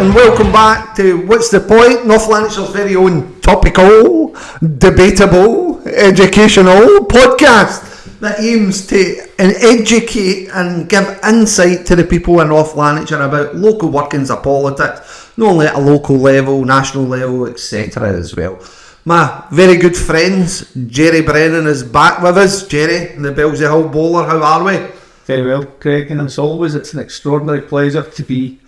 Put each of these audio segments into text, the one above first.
and welcome back to What's the Point? North Lanarkshire's very own topical, debatable, educational podcast that aims to educate and give insight to the people in North Lanarkshire about local workings of politics, not only at a local level, national level, etc. as well. My very good friends, Jerry Brennan, is back with us. Jerry, the Bellsy Hill bowler, how are we? Very well, Craig, and as always, it's an extraordinary pleasure to be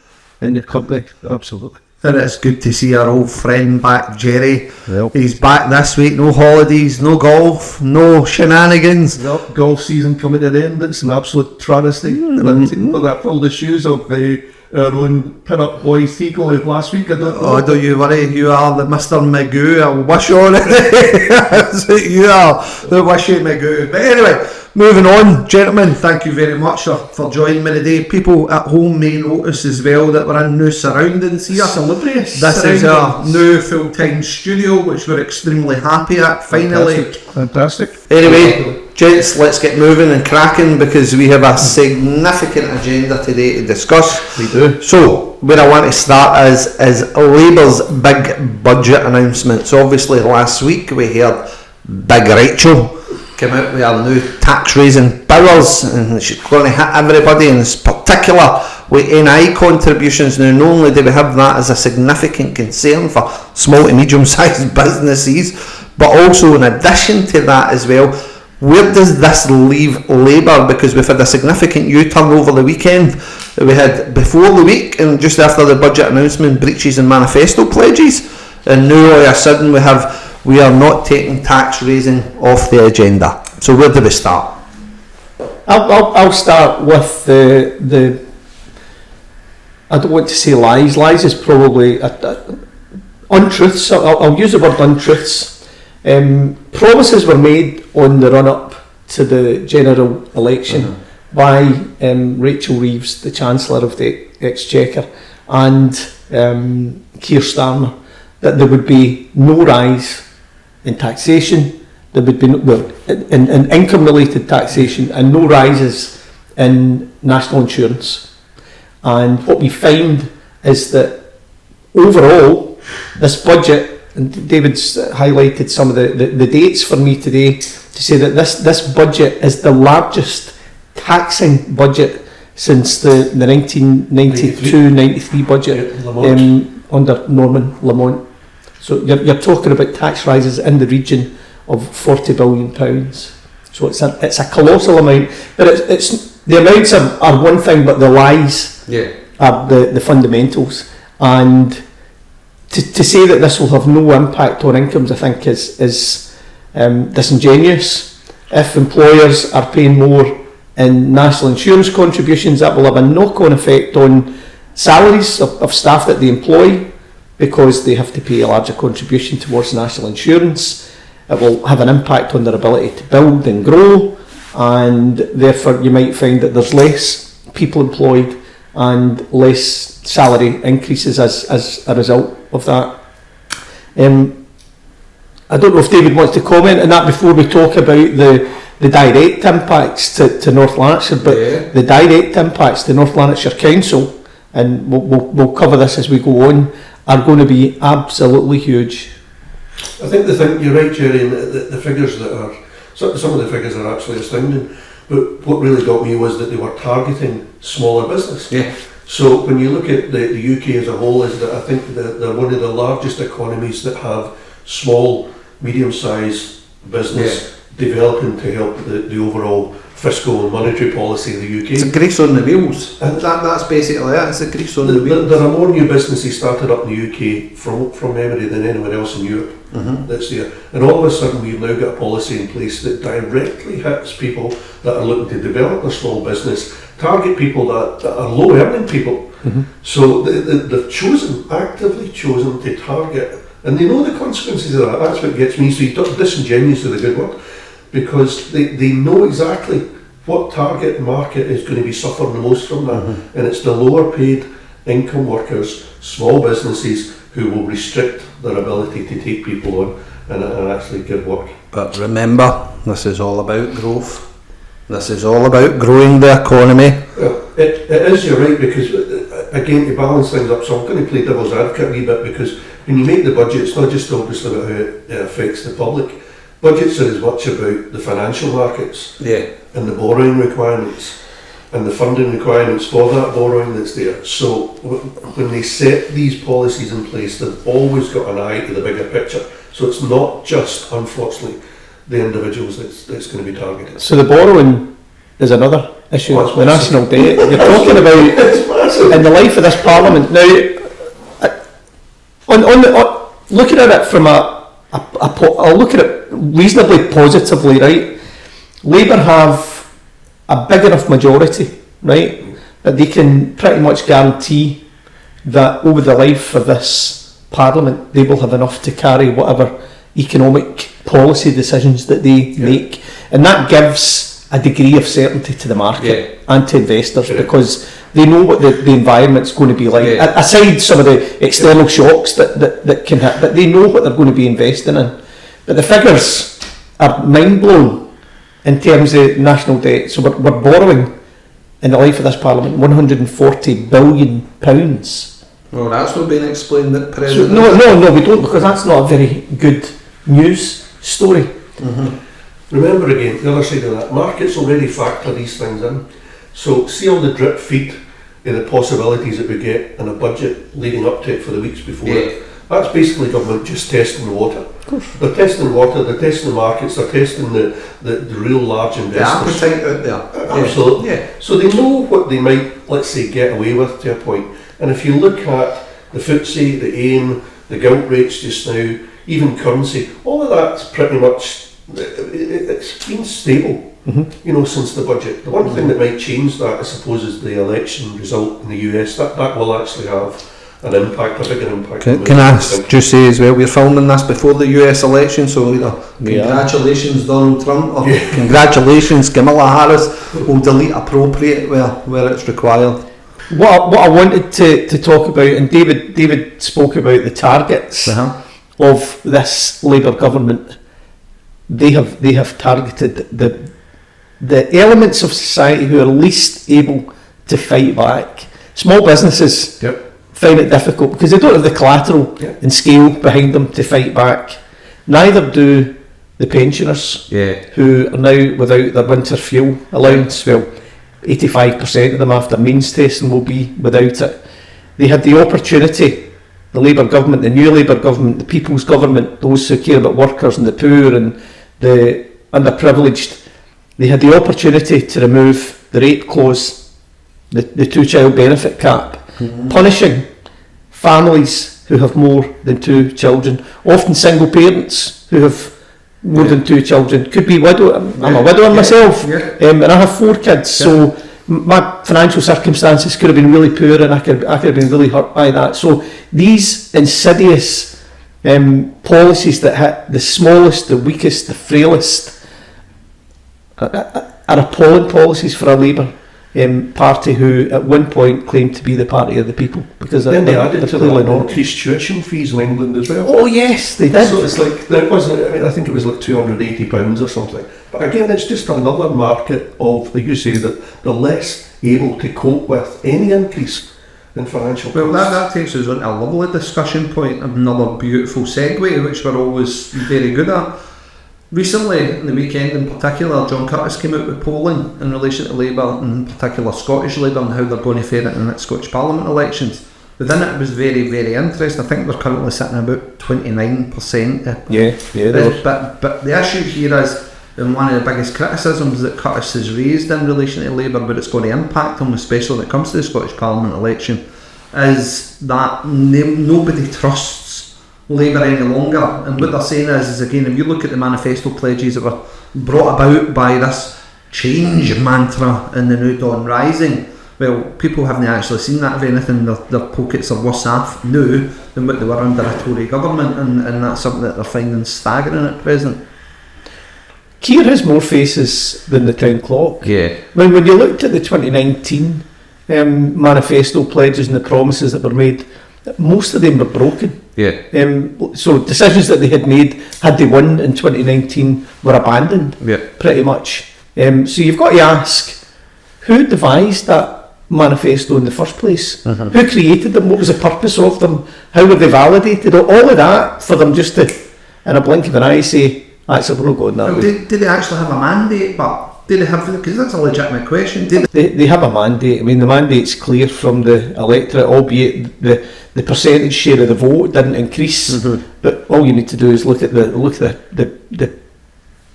in your company, absolutely. And it's good to see our old friend back, Jerry. Well, he's back this week, no holidays, no golf, no shenanigans. Well, golf season coming to the end, it's an absolute travesty. And I'm taking all the shoes of our own pin-up boy Thigo of last week. I don't know. Oh, don't you worry, you are the Mr. Magoo, I wish on it. That's what you are, the wishy Magoo. But anyway, moving on, gentlemen, thank you very much for joining me today. People at home may notice as well that we're in new surroundings here. Celebrious. This is our new full-time studio, which we're extremely happy at, finally. Fantastic. Anyway, gents, let's get moving and cracking because we have a significant agenda today to discuss. We do. So, where I want to start is Labour's big budget announcements. Obviously, last week we heard Big Rachel came out with our new tax raising powers, and she's going to hit everybody, and in particular with NI contributions. Now, not only do we have that as a significant concern for small to medium sized businesses, but also in addition to that as well, where does this leave Labour? Because we've had a significant U-turn over the weekend. We had before the week and just after the budget announcement breaches and manifesto pledges, and now all of a sudden we are not taking tax raising off the agenda. So where do we start? I'll start with the I don't want to say lies. Lies is probably untruths. I'll use the word untruths. Promises were made on the run-up to the general election by Rachel Reeves, the Chancellor of the Exchequer, and Keir Starmer, that there would be no rise in taxation, there would be in income-related taxation, and no rises in national insurance. And what we find is that overall, this budget, and David's highlighted some of the dates for me today to say that this budget is the largest taxing budget since the 1992-93 budget under Norman Lamont. So you're talking about tax rises in the region of £40 billion. So it's a colossal amount, but it's the amounts are one thing, but the lies are the fundamentals. And to say that this will have no impact on incomes, I think is disingenuous. If employers are paying more in national insurance contributions, that will have a knock-on effect on salaries of staff that they employ, because they have to pay a larger contribution towards national insurance. It will have an impact on their ability to build and grow, and therefore you might find that there's less people employed and less salary increases as a result of that. I don't know if David wants to comment on that before we talk about the direct impacts to North Lanarkshire, but the direct impacts to North Lanarkshire Council, and we'll cover this as we go on, are going to be absolutely huge. I think you're right, Jerry, and the figures that are, some of the figures are absolutely astounding, but what really got me was that they were targeting smaller business. Yeah. So when you look at the UK as a whole, is that I think they're one of the largest economies that have small, medium-sized business developing to help the overall fiscal and monetary policy of the UK. It's a grease on the wheels, and that's basically it. It's a grease on the wheels. There are more new businesses started up in the UK from memory than anywhere else in Europe. That's there, and all of a sudden we've now got a policy in place that directly hits people that are looking to develop their small business, target people that are low earning people. So they've actively chosen to target, and they know the consequences of that. That's what gets me. So you talk disingenuous is a good word, because they know exactly what target market is going to be suffering the most from that, and it's the lower paid income workers, small businesses, who will restrict their ability to take people on and actually give work. But remember, this is all about growth. This is all about growing the economy. Well, it is, you're right, because again, to balance things up, so I'm going to play devil's advocate a wee bit, because when you make the budget, it's not just obviously about how it affects the public. Budgets are as much about the financial markets and the borrowing requirements and the funding requirements for that borrowing that's there. So when they set these policies in place, they've always got an eye to the bigger picture. So it's not just, unfortunately, the individuals that's going to be targeted. So the borrowing is another issue. Oh, the national debt. You're talking about in the life of this Parliament now. Looking at it from I'll look at it reasonably positively, right? Labour have a big enough majority, right, that they can pretty much guarantee that over the life of this Parliament they will have enough to carry whatever economic policy decisions that they make, and that gives a degree of certainty to the market and to investors, because they know what the environment's going to be like, aside some of the external shocks that can hit, but they know what they're going to be investing in. But the figures are mind-blowing in terms of national debt. So we're borrowing in the life of this Parliament £140 billion. Well, that's not being explained at present. So, no, we don't, because that's not a very good news story. Remember again, the other side of that, markets already factor these things in. So see all the drip feed in the possibilities that we get in a budget leading up to it for the weeks before it. That's basically government just testing the water. They're testing the water, they're testing the markets, they're testing the real large investors. The appetite out there. Absolutely. Yeah. So they know what they might, let's say, get away with to a point. And if you look at the FTSE, the AIM, the gilt rates just now, even currency, all of that's pretty much, it's been stable, since the budget. The one thing that might change that, I suppose, is the election result in the US. That will actually have an impact, a bigger impact. Can I just say as well, we're filming this before the US election, so either congratulations Donald Trump or congratulations Kamala Harris will delete appropriate where it's required. What I wanted to talk about, and David spoke about the targets of this Labour government. They have targeted the elements of society who are least able to fight back. Small businesses find it difficult because they don't have the collateral and scale behind them to fight back. Neither do the pensioners who are now without their winter fuel allowance. Well, 85% of them after means testing will be without it. They had the opportunity, the Labour government, the new Labour government, the people's government, those who care about workers and the poor and the underprivileged, they had the opportunity to remove the rape clause, the two-child benefit cap, punishing families who have more than 2 children, often single parents who have more than 2 children, could be widow. I'm a widower myself, and I have 4 kids, so my financial circumstances could have been really poor, and I could have been really hurt by that. So these insidious policies that hit the smallest, the weakest, the frailest are appalling policies for a Labour party who at one point claimed to be the party of the people, because then they added they're to clearly that not. increased tuition fees in England as well. Oh yes, they did. So it's like, there wasn't, I think it was like £280 or something. But again, it's just another market of, like you say, that they're less able to cope with any increase in financial costs. Well, that takes us on to a lovely discussion point, another beautiful segue, which we're always very good at. Recently, in the weekend in particular, John Curtis came out with polling in relation to Labour, in particular Scottish Labour, and how they're going to fare it in the Scottish Parliament elections. Within it was very, very interesting. I think they're currently sitting about 29%. But the issue here is, and one of the biggest criticisms that Curtis has raised in relation to Labour, but it's going to impact them, especially when it comes to the Scottish Parliament election, is that nobody trusts Labour any longer. And what they're saying is again, if you look at the manifesto pledges that were brought about by this change mantra in the New Dawn Rising, well, people haven't actually seen that. If anything, their pockets are worse off now than what they were under a Tory government, and that's something that they're finding staggering at present. Keir has more faces than the town clock. When you looked at the 2019 manifesto pledges and the promises that were made, most of them were broken. So decisions that they had made, had they won in 2019, were abandoned pretty much. So you've got to ask, who devised that manifesto in the first place? Who created them? What was the purpose of them? How were they validated? All of that for them just to, in a blink of an eye, say, actually, we're not going that way. Do they actually have a mandate? But do they have? Because that's a legitimate question. They have a mandate. I mean, the mandate's clear from the electorate, albeit the percentage share of the vote didn't increase. But all you need to do is look at the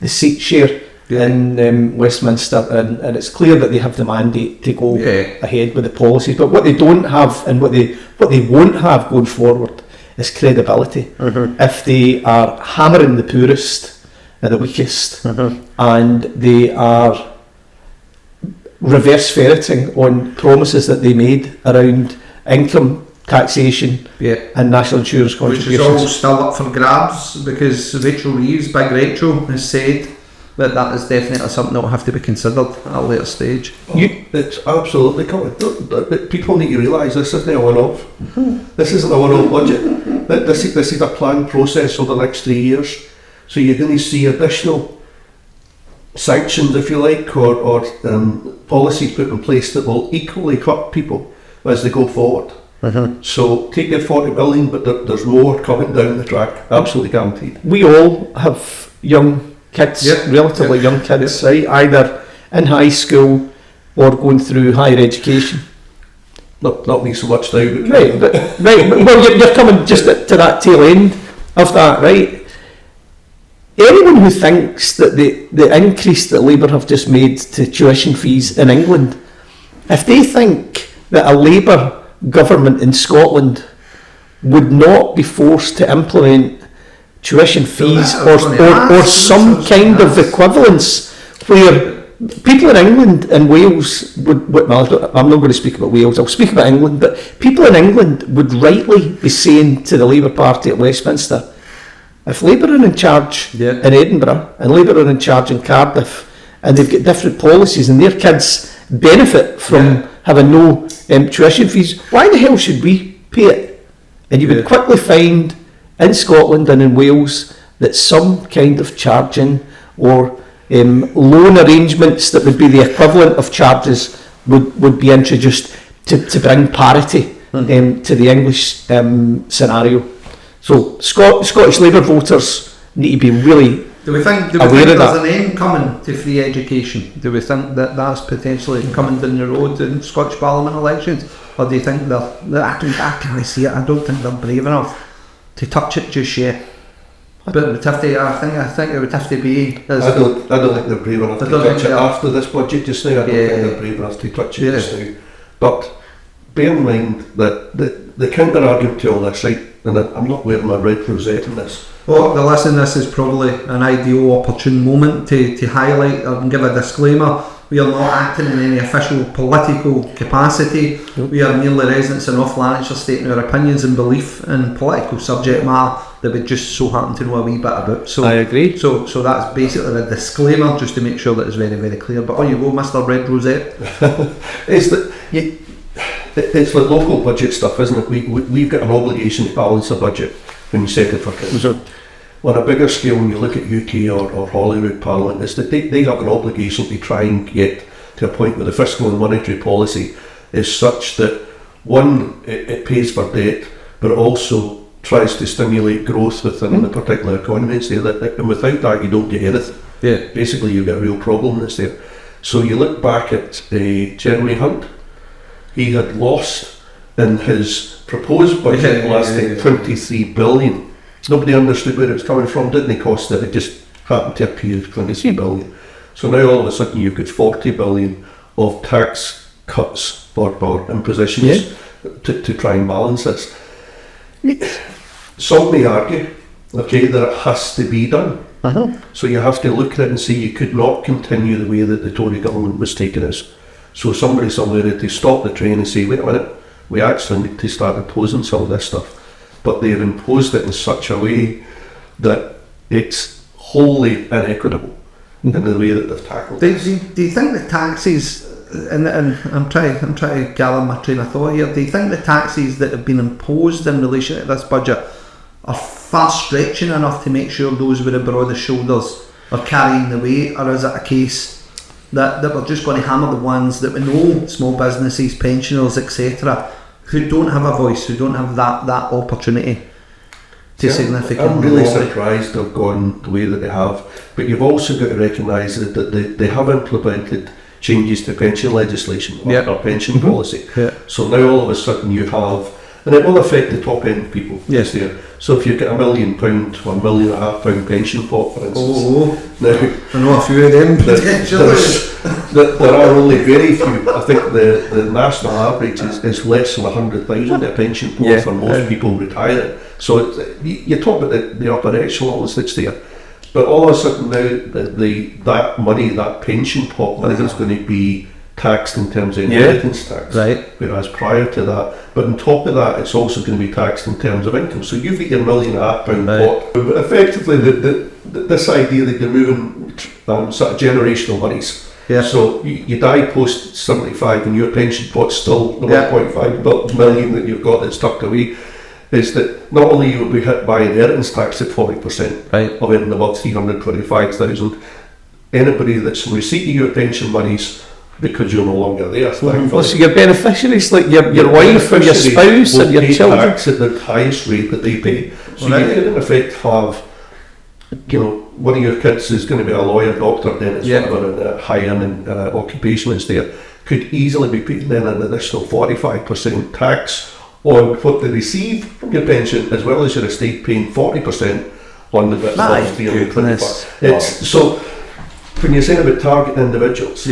seat share in Westminster, and it's clear that they have the mandate to go ahead with the policies. But what they don't have, and what they won't have going forward, is credibility. If they are hammering the poorest and the weakest, and they are reverse ferreting on promises that they made around income taxation and national insurance contributions, which is all still up for grabs, because Rachel Reeves, Big Rachel, has said that is definitely something that will have to be considered at a later stage. It's absolutely coming. People need to realise this isn't a one-off. This isn't a one-off budget. This is a planned process over the next 3 years. So you're going to see additional sanctions, if you like, or policies put in place that will equally cut people as they go forward. So take your 40 billion, but there's more coming down the track, absolutely guaranteed. We all have young kids, relatively young kids, right? Either in high school or going through higher education. Not me so much now, but right. Well, you're coming just to that tail end of that, right? Anyone who thinks that the increase that Labour have just made to tuition fees in England, if they think that a Labour government in Scotland would not be forced to implement tuition fees or some kind of equivalence where people in England and Wales would, well, I'm not going to speak about Wales, I'll speak about England, but people in England would rightly be saying to the Labour Party at Westminster, if Labour are in charge in Edinburgh and Labour are in charge in Cardiff and they've got different policies and their kids benefit from having no tuition fees, why the hell should we pay it? And you would quickly find in Scotland and in Wales that some kind of charging or loan arrangements that would be the equivalent of charges would be introduced to bring parity to the English scenario. So Scottish Labour voters need to be really do we think there's an end coming to free education? Do we think that that's potentially coming down the road in Scottish Parliament elections? Or do you think I can't see it, I don't think they're brave enough to touch it just yet? But it would have to, I think it would have to be... I don't think they're brave enough to touch it after this budget just now. I don't think they're brave enough to touch it just now. But bear in mind that the counter-argument to all this, right, and I'm not wearing my red rosette in this. Well, this is probably an ideal opportune moment to highlight and give a disclaimer. We are not acting in any official political capacity. We are merely residents in North Lanarkshire stating our opinions and belief in political subject matter that we just so happen to know a wee bit about. So I agree. So that's basically the disclaimer, just to make sure that it's very, very clear. But on you go, Mr. Red Rosette. It's like local budget stuff, isn't it? We've got an obligation to balance a budget when you set it for council. On a bigger scale, when you look at UK or Holyrood Parliament, is that they have an obligation to try and get to a point where the fiscal and monetary policy is such that, one, it pays for debt, but also tries to stimulate growth within the particular economy. It's there, and without that, you don't get anything. Basically, you've got a real problem that's there. So you look back at Jeremy Hunt. He had lost in his proposed budget last time 23 billion. Nobody understood where it was coming from, didn't it cost it? It just happened to appear 23 billion. So now all of a sudden you've got 40 billion of tax cuts or impositions to try and balance this. Some may argue, that it has to be done. So you have to look at it and say you could not continue the way that the Tory government was taking us. So somebody somewhere had to stop the train and say, wait a minute, we actually need to start imposing some of this stuff. But they've imposed it in such a way that it's wholly inequitable in the way that they've tackled it. Do you think the taxes, and I'm trying to gather my train of thought here, do you think the taxes that have been imposed in relation to this budget are far stretching enough to make sure those with the broadest shoulders are carrying the weight, or is it a case that we're just going to hammer the ones that we know, small businesses, pensioners, etc., who don't have a voice, who don't have that opportunity to significantly. I'm really surprised they've gone the way that they have, but you've also got to recognise that they have implemented changes to pension legislation or pension policy. So now all of a sudden you have, and it will affect the top end people. Yes. There. So if you've got £1 million or £1.5 million pension pot, for instance, now I know a few of them potentially. there are only very few. I think the national average is less than 100,000 a pension pot for most people retiring. So you talk about the upper echelons that's there. But all of a sudden now, that money, that pension pot money is going to be taxed in terms of inheritance tax. Right. Whereas prior to that, but on top of that, it's also going to be taxed in terms of income. So you've got your £1.5 million pot. But effectively, this idea that you're moving sort of generational monies. Yeah. So you die post 75 and your pension pot's still the 1.5 million that you've got that's tucked away. Is that not only you will be hit by inheritance tax at 40% of earning above 325,000, anybody that's in receipt of your pension monies, because you're no longer there, well, so your beneficiaries, like your wife or your spouse and your children, tax at the highest rate that they pay. So you could in effect have, one of your kids is going to be a lawyer, doctor, dentist, whatever, a high earning occupation is there, could easily be paying then an additional 45% tax on what they receive from your pension, as well as your estate paying 40% on the bit of 325. So when you're saying about targeting individuals,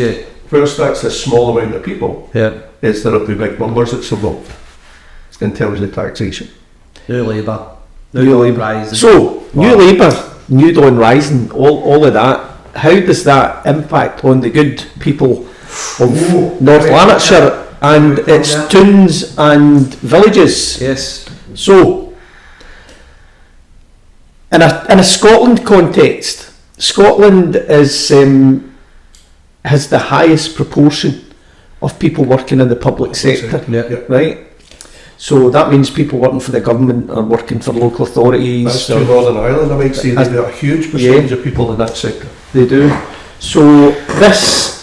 first that's a small amount of people, is there'll be big numbers that's involved in terms of taxation. New Labour, Rising. So New Labour, New Dawn Rising, all of that. How does that impact on the good people of North Lanarkshire and its towns and villages? Yes. So, in a Scotland context, Scotland is has the highest proportion of people working in the public sector, right? So that means people working for the government or working for local authorities. That's to Northern Ireland, I might say, they've got a huge percentage of people in that sector. They do. So this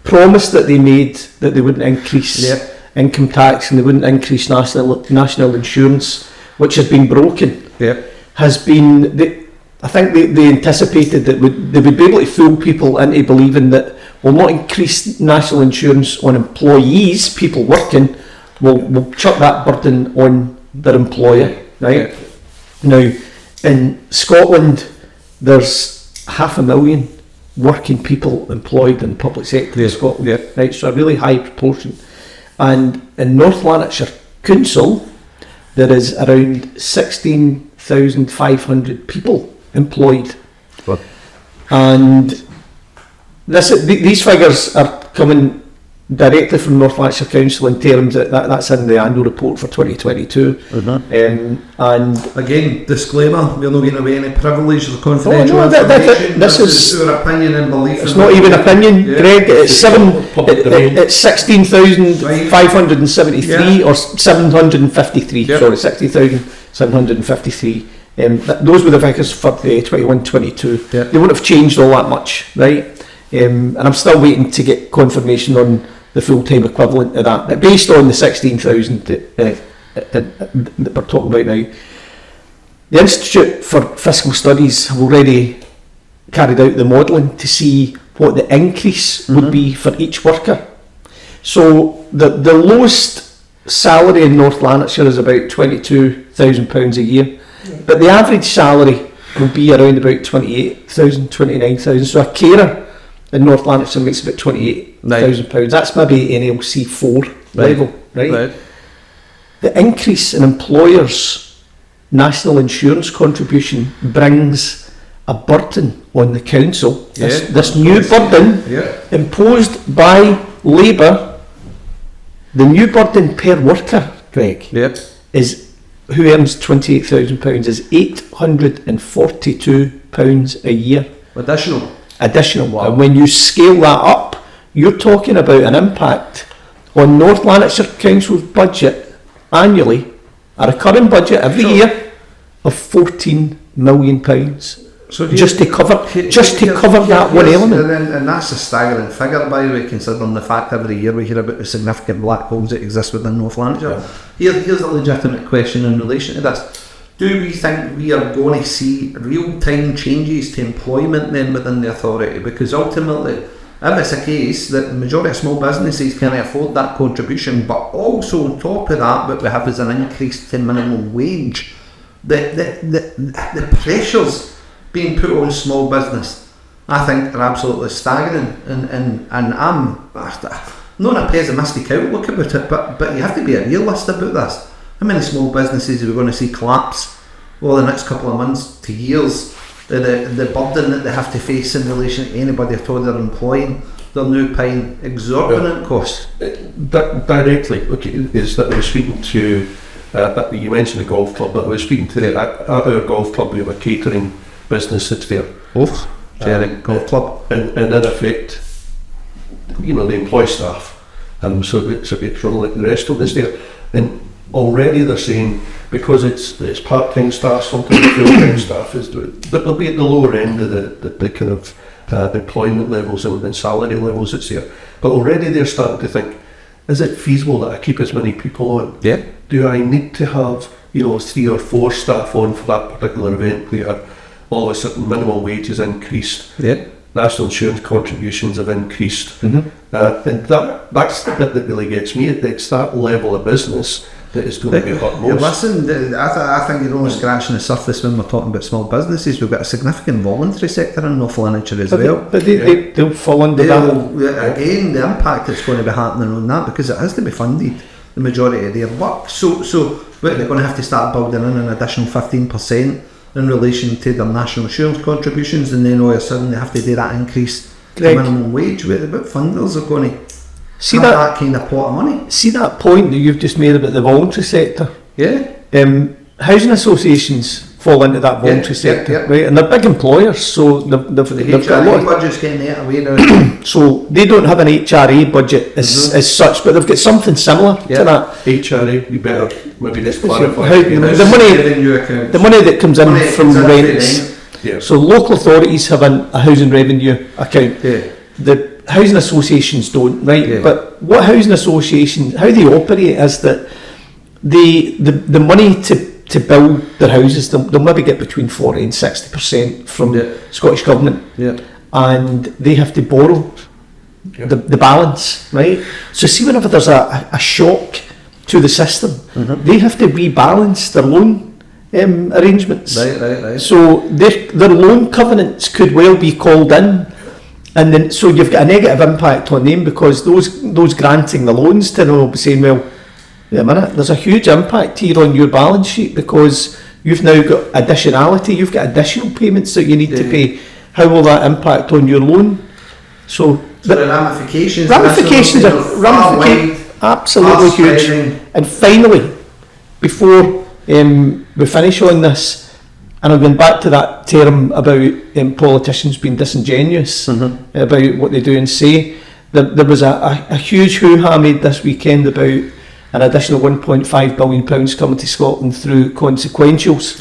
promise that they made that they wouldn't increase income tax and they wouldn't increase national insurance, which has been broken, has been. I think they anticipated that they would be able to fool people into believing that we'll not increase national insurance on employees, people working. We'll chuck that burden on their employer, right? Now, in Scotland, there's 500,000 working people employed in the public sector in Scotland, right? So a really high proportion. And in North Lanarkshire Council, there is around 16,500 people employed. What? And these figures are coming directly from North Lanarkshire Council in terms of that's in the annual report for 2022. And again, disclaimer: we're not giving away any privilege or confidential information. This is our opinion and belief. It's not even opinion, Greg. It's 16,573 or 753. Sorry, 16,753. Those were the figures for the 21-22. They wouldn't have changed all that much, right? And I'm still waiting to get confirmation on the full-time equivalent of that. But based on the 16,000 that we're talking about now, the Institute for Fiscal Studies have already carried out the modelling to see what the increase would be for each worker. So the lowest salary in North Lanarkshire is about £22,000 a year, but the average salary will be around about 28,000, 29,000. So a carer in North Lanarkshire makes about £28,000. That's maybe NLC 4 level, right? The increase in employers' national insurance contribution brings a burden on the council. This new burden imposed by Labour, the new burden per worker, Greg, is who earns £28,000 is £842 a year. Additional. Wow. And when you scale that up, you're talking about an impact on North Lanarkshire Council's budget annually, a recurring budget every year of £14 million. So just to cover that one element. And that's a staggering figure, by the way, considering the fact every year we hear about the significant black holes that exist within North Lanarkshire. Here's a legitimate question in relation to this. Do we think we are going to see real-time changes to employment then within the authority? Because ultimately, if it's a case that the majority of small businesses can afford that contribution, but also on top of that, what we have is an increase to minimum wage, the pressures being put on small business, I think, are absolutely staggering. And I'm not a pessimistic outlook about it, but you have to be a realist about this. How many small businesses are we going to see collapse over the next couple of months to years? The burden that they have to face in relation to anybody at all they're employing, they're now paying exorbitant costs. Directly, is that I was speaking to, you mentioned the golf club, but I was speaking to at our golf club, we have a catering business that's there. Golf club. And in effect, they employ staff, and so it's run like the restaurant is there. And already they're saying, because it's part-time staff, sometimes full-time staff is doing, but they'll be at the lower end of the kind of employment levels and salary levels that's there. But already they're starting to think, is it feasible that I keep as many people on? Yeah. Do I need to have 3 or 4 staff on for that particular event where all of a sudden minimum wage is increased? Yeah. National insurance contributions have increased. Mm-hmm. And that's the bit that really gets me. It's that level of business that is going to be hurt most. Listen, I think you're only scratching the surface when we're talking about small businesses. We've got a significant voluntary sector in North Lanarkshire as well. But they'll fall under that. Again, the impact that's going to be happening on that, because it has to be funded, the majority of their work. So they're going to have to start building in an additional 15% in relation to their national insurance contributions, and then all of a sudden they have to do that increase to minimum wage. What funders are going to see that kind of pot of money? See that point that you've just made about the voluntary sector? Yeah. Housing associations fall into that voluntary sector, right? And they're big employers, so they've got a lot. The HRA budget's getting out away now. So they don't have an HRA budget as such, but they've got something similar to that. HRA, you better maybe just clarify. The money that comes in from rents. Yeah. So local authorities have a housing revenue account. Yeah. The housing associations don't, right? Yeah. But what housing associations, how they operate is that the money to build their houses, they'll maybe get between 40 and 60% from the Scottish Government, and they have to borrow the balance, right? So see, whenever there's a shock to the system, they have to rebalance their loan arrangements. Right. So their loan covenants could well be called in, and then so you've got a negative impact on them, because those granting the loans to them will be saying, well, wait a minute, there's a huge impact here on your balance sheet because you've now got additionality, you've got additional payments that you need to pay. How will that impact on your loan? So the ramifications are absolutely huge. And finally, before we finish on this, and I'm going back to that term about politicians being disingenuous about what they do and say, there was a huge hoo-ha made this weekend about an additional £1.5 billion coming to Scotland through consequentials.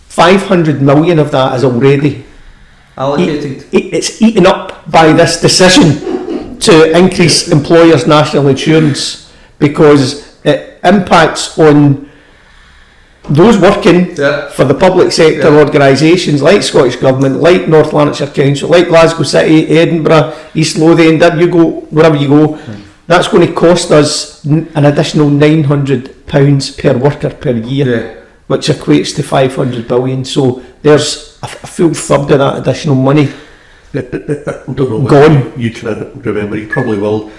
500 million of that is already allocated. It's eaten up by this decision to increase employers' national insurance, because it impacts on those working for the public sector organisations like Scottish Government, like North Lanarkshire Council, like Glasgow City, Edinburgh, East Lothian, wherever you go. That's going to cost us an additional £900 per worker per year, which equates to 500 billion. So there's a full third of that additional money gone. You can remember, you probably will,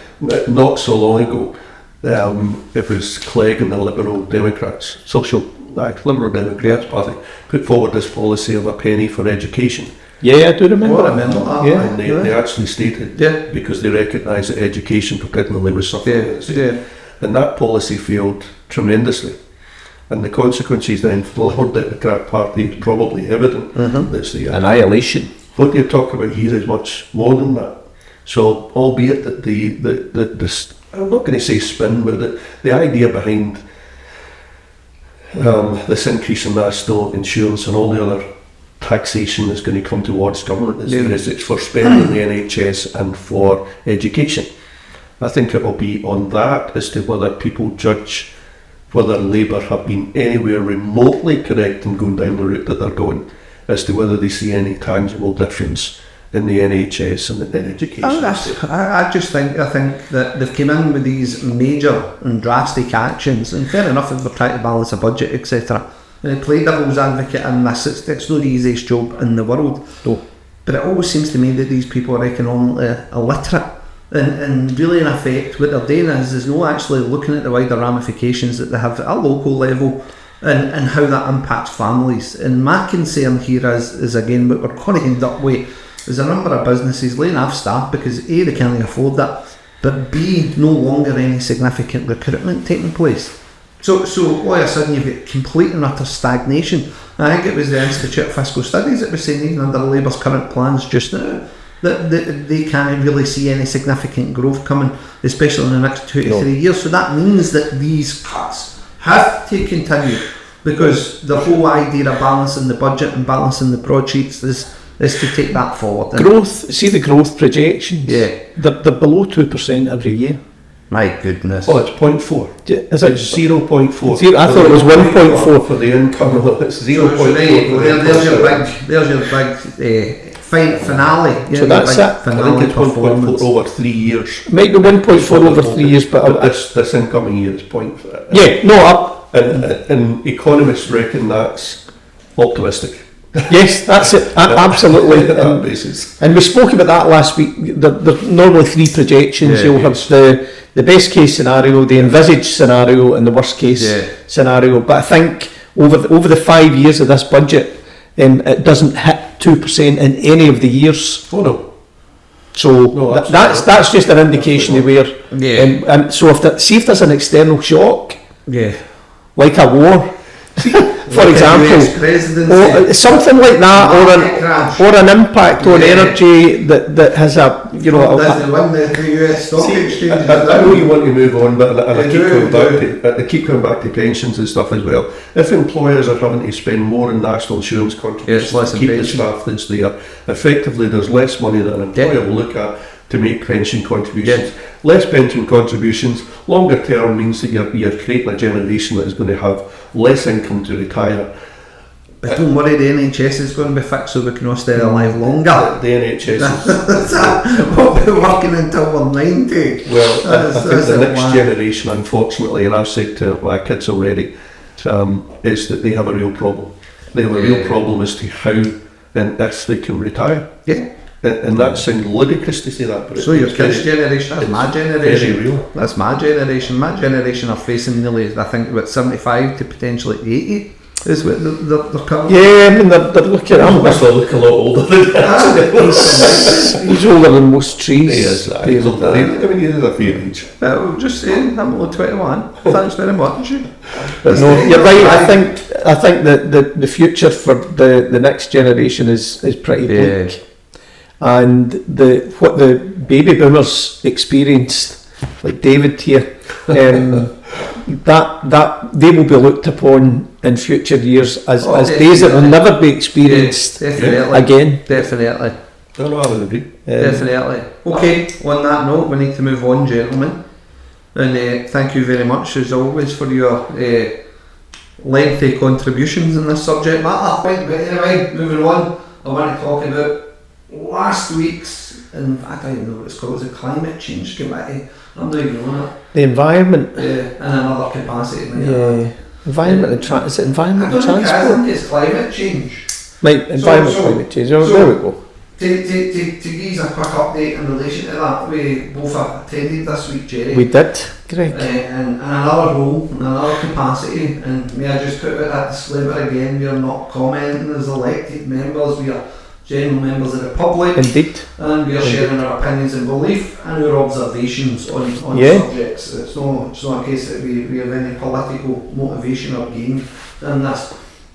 not so long ago, it was Clegg and the Liberal Democrats, Liberal Democrats Party, put forward this policy of a penny for education. Yeah, I do remember. And they actually stated, because they recognise that education particularly was suffering. And that policy failed tremendously. And the consequences then for the Lord Democrat Party is probably evident. That's the annihilation. What you're talking about here is much more than that. So, albeit that the I'm not going to say spin, but the idea behind this increase in national insurance and all the other taxation that's going to come towards government as there is it's for spending the NHS and for education. I think it will be on that as to whether people judge whether Labour have been anywhere remotely correct in going down the route that they're going, as to whether they see any tangible difference in the NHS and in education. I think that they've come in with these major and drastic actions, and fair enough if they're trying to balance a budget, etc. They play devil's advocate in this. It's not the easiest job in the world. No. But it always seems to me that these people are economically illiterate. And really, in effect, what they're doing is not actually looking at the wider ramifications that they have at a local level and how that impacts families. And my concern here is again, what we're going to end up with is a number of businesses laying off staff because A, they can't afford that, but B, no longer any significant recruitment taking place. So all of a sudden you've got complete and utter stagnation. I think it was the Institute of Fiscal Studies that was saying even under Labour's current plans just now, that they can't really see any significant growth coming, especially in the next 2 to 3 years. So that means that these cuts have to continue, because the whole idea of balancing the budget and balancing the broadsheets is to take that forward. Growth, see the growth projections? Yeah. They're below 2% every year. My goodness. Oh, it's 0.4. Is it? It's 0.4. I thought it was 1.4 for the income. It's 0.4. There's your big finale. So that's it. I think it's 1.4 over 3 years. Might be 1.4 over 3 years, but this incoming year is 0.4. Yeah, no, up. And economists reckon that's optimistic. Yes, that's it. Absolutely. On that basis. And we spoke about that last week. There's normally three projections. You'll have the best case scenario, the envisaged scenario, and the worst case scenario. But I think over the 5 years of this budget, it doesn't hit 2% in any of the years. Oh no. So that's just an indication of where. Yeah. And so if there's an external shock, like a war, for example, or something like that, or an impact on energy that has a the US stock exchange. I know you want to move on, but I keep coming back to pensions and stuff as well. If employers are having to spend more on national insurance contributions to keep the staff that's there, effectively there's less money that an employer will look at to make pension contributions. Less pension contributions, longer term, means that you're creating a generation that is going to have less income to retire. But don't worry, the NHS is going to be fixed so we can all stay alive longer. The NHS we'll be working until we're 90. Well, I think the next generation, unfortunately, and I've said to my kids already, is that they have a real problem. They have a real problem as to how and if they can retire. Yeah. And that sounds ludicrous to say that, but so your kids' generation, that's my generation. Very real. That's my generation. My generation are facing nearly, I think, about 75 to potentially 80 is what they're coming. Yeah, I mean they're looking at him. They look a lot older than he's older than most trees. He is. He's older. I mean, he's a fair age. Well, just saying, I'm only 21. Thanks very much. But no, you're right. I think that the future for the next generation is pretty bleak. And what the baby boomers experienced, like David here, that they will be looked upon in future years as days that will never be experienced again. Definitely. No, I would agree. Definitely. Okay, on that note, we need to move on, gentlemen. And thank you very much, as always, for your lengthy contributions in this subject matter. But anyway, moving on, I want to talk about last week's, and I don't even know what it's called, is it Climate Change Committee? I'm not even on it. The environment. In another capacity. Environment and is it environment and transport? I think it's climate change. Right, environment, climate change. There we go. To give you a quick update in relation to that, we both attended this week, Jerry. We did, Greg. In another role, in another capacity, and may I just put out that disclaimer again, we are not commenting as elected members, we are general members of the public. Indeed. And we are sharing our opinions and belief and our observations on subjects. It's not a case that we have any political motivation or gain in this.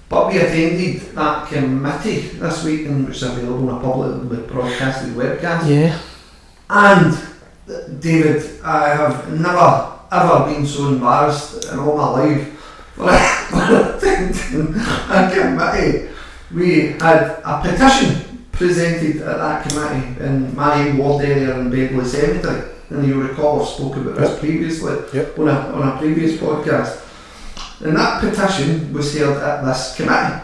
But we attended that committee this week, which is available on a publicly broadcasted webcast. Yeah. And David, I have never ever been so embarrassed in all my life for attending a committee we had a petition presented at that committee in my ward area in Bedley Cemetery, and you recall I've spoken about this previously on a previous podcast. And that petition was heard at this committee.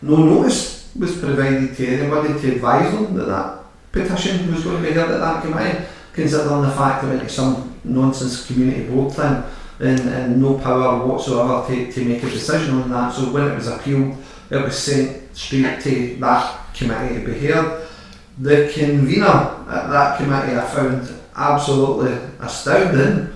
No notice was provided to anybody to advise them that that petition was going to be heard at that committee, considering the fact that it went to some nonsense community board thing and no power whatsoever to make a decision on that. So when it was appealed, it was sent straight to that committee to be heard. The convener at that committee I found absolutely astounding,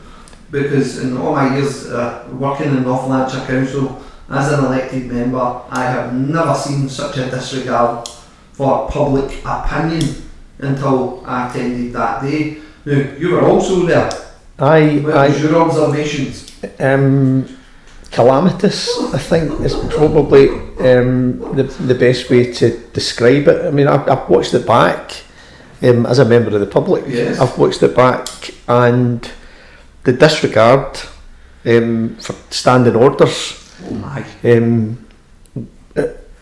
because in all my years working in North Lanarkshire Council as an elected member, I have never seen such a disregard for public opinion until I attended that day. Now, you were also there. What was your observations? Calamitous, I think, is probably the best way to describe it. I mean, I've watched it back as a member of the public. Yes. I've watched it back, and the disregard for standing orders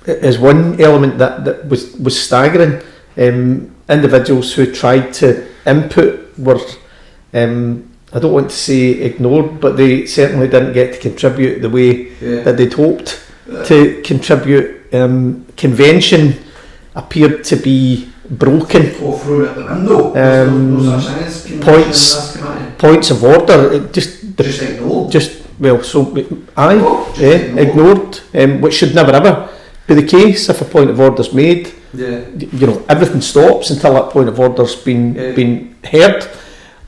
is one element that was staggering. Individuals who tried to input were, I don't want to say ignored, but they certainly didn't get to contribute the way that they'd hoped to contribute. Convention appeared to be broken. Or thrown out the window. No such thing as convention in this committee. Points of order, just ignored. Ignored, which should never ever be the case. If a point of order's made, everything stops until that point of order's been heard.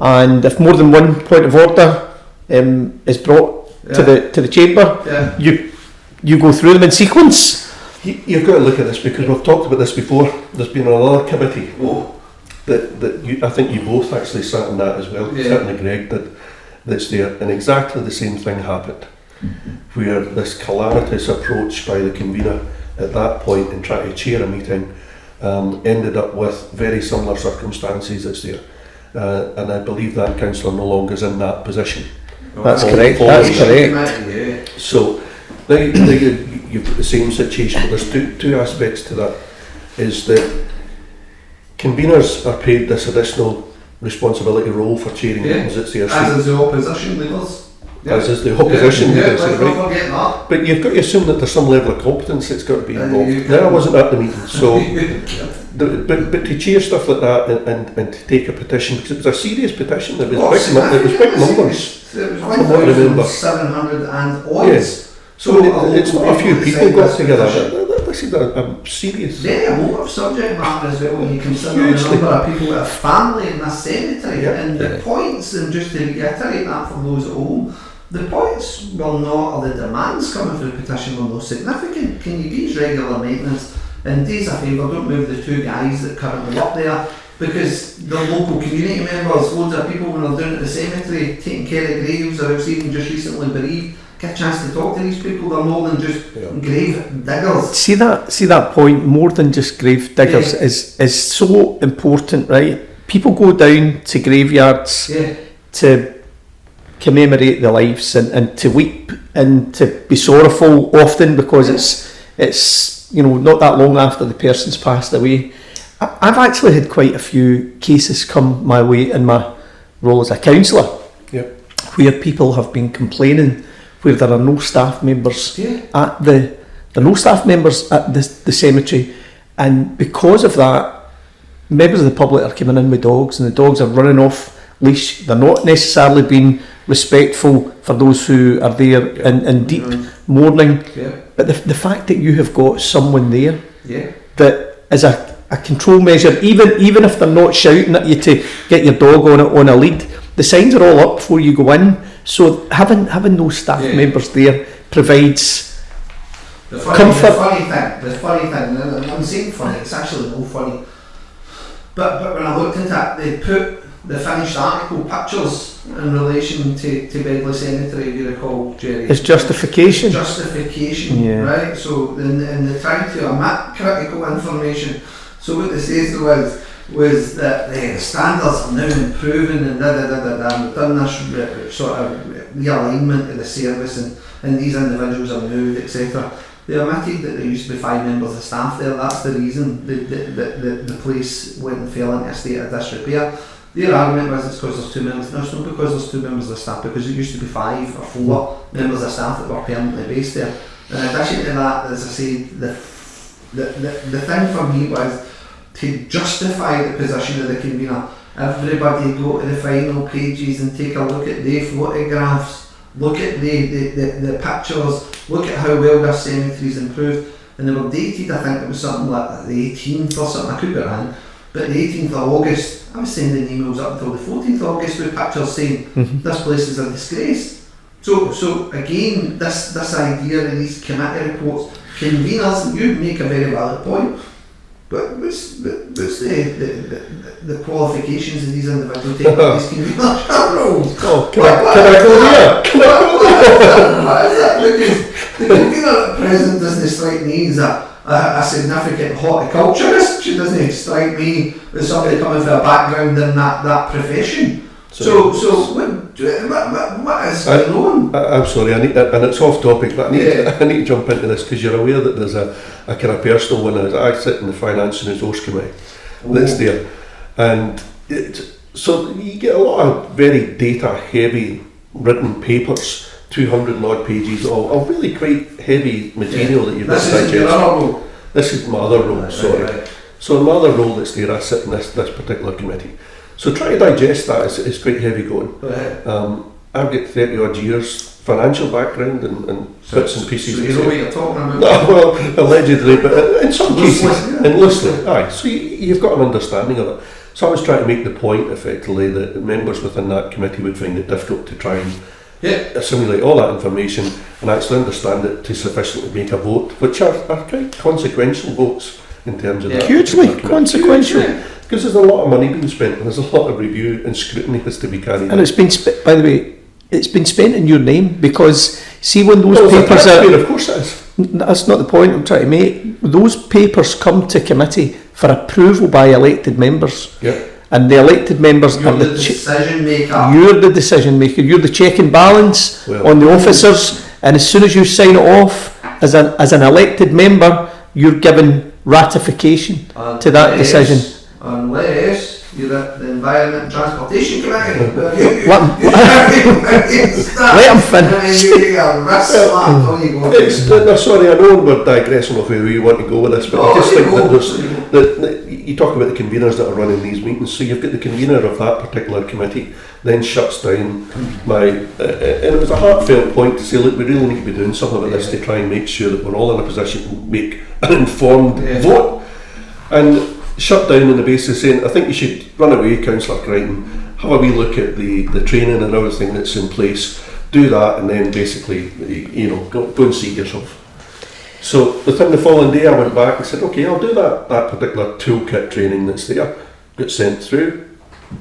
And if more than one point of order is brought to the chamber, you go through them in sequence. You've got to look at this, because we've talked about this before. There's been another committee I think you both actually sat in that as well, certainly Greg did, that's there, and exactly the same thing happened, where this calamitous approach by the convener at that point in trying to chair a meeting ended up with very similar circumstances that's there. And I believe that councillor no longer is in that position. That's correct. That's correct. So now you've got the same situation, but there's two aspects to that. Is that conveners are paid this additional responsibility role for chairing meetings. It's their as is the opposition leaders. As is the opposition leaders, let's not forget that. But you've got to assume that there's some level of competence that's got to be involved. Now, I wasn't at the meeting, so but to chair stuff like that and to take a petition, because it was a serious petition. It was big numbers. It was 1,700 and odds. So it's not a few people got together. This is a serious. A lot of subject matter as well when you consider the number of people that have family in this cemetery, and the points, and just to reiterate that for those at home, the points were not, or the demands coming for the petition were not significant. Can you use regular maintenance? And do us a favour, don't move the two guys that currently up there, because they're local community members. Loads of people, when they're down at the cemetery taking care of graves, or else even just recently bereaved, get a chance to talk to these people. They're more than just grave diggers. See that point, more than just grave diggers, is so important, right? People go down to graveyards to commemorate their lives and to weep and to be sorrowful, often because it's not that long after the person's passed away. I've actually had quite a few cases come my way in my role as a councillor, where people have been complaining where there are no staff members at the cemetery, and because of that, members of the public are coming in with dogs, and the dogs are running off leash. They're not necessarily being respectful for those who are there in deep mourning. But the fact that you have got someone there that is a control measure, even if they're not shouting at you to get your dog on a lead, the signs are all up before you go in. So having those staff members there provides comfort. The funny thing, and I'm saying funny, it's actually no funny. But when I looked into it, they put the finished article pictures in relation to Bedley Cemetery, if you recall, Jerry. It's justification. Right? So and they tried to omit critical information. So what they says was that the standards are now improving, and we've done this sort of realignment of the service, and these individuals are moved, etc. They admitted that there used to be 5 members of staff there. That's the reason the police went and fell into a state of disrepair. Their argument was it's because there's 2 members. No, it's not because there's 2 members of staff, because it used to be 5 or 4 members of staff that were permanently based there. In addition to that, as I say, the thing for me was to justify the position of the convener. Everybody go to the final pages and take a look at the photographs, look at the pictures, look at how well their cemeteries improved. And they were dated, I think it was something like the 18th or something, I could be wrong, but the 18th of August, I was sending emails up until the 14th of August with pictures saying this place is a disgrace. So again, this idea of these committee reports, conveners, you make a very valid point, but what's the qualifications of these individuals taking these convener roles? Oh, can I go here? What is that? Because the convener at present doesn't strike me as a significant horticulturist. She doesn't strike me as somebody coming from a background in that profession. So what is going on? I'm sorry, and it's off topic, but I need to jump into this because you're aware that there's a kind of personal one. I sit in the Finance and Resource Committee that's there, and so you get a lot of very data heavy written papers, 200 and odd pages of really quite heavy material that you've got to digest. This is my other role, sorry. Right. So in my other role that's there, I sit in this particular committee. So trying to digest that is quite heavy going. Right. I've got 30 odd years financial background and bits and pieces. So you know what you're talking about? No, well, allegedly, but in some cases, and loosely. Aye, so you've got an understanding of it. So I was trying to make the point, effectively, that members within that committee would find it difficult to try and assimilate all that information and actually understand it to sufficiently make a vote, which are quite consequential votes in terms of that. Hugely consequential. Because there's a lot of money being spent and there's a lot of review and scrutiny has to be carried out. And it's been by the way, it's been spent in your name, because see when those papers are... Of course it is. That's not the point I'm trying to make. Those papers come to committee for approval by elected members. Yeah. And the elected members are the decision maker. You're the decision maker. You're the check and balance on the officers. And as soon as you sign it off as an elected member, you're given ratification to that decision. Unless you're the Environment and Transportation Committee. Let him finish. Sorry, I know we're digressing off where you want to go with this, but I just think that you talk about the conveners that are running these meetings. So you've got the convener of that particular committee then shuts down and it was a heartfelt point to say, look, we really need to be doing something about this to try and make sure that we're all in a position to make an informed vote. And shut down on the basis saying, I think you should run away, Councillor Crichton, have a wee look at the training and everything that's in place, do that, and then basically, go and see yourself. So within the following day I went back and said, okay, I'll do that particular toolkit training that's there, got sent through,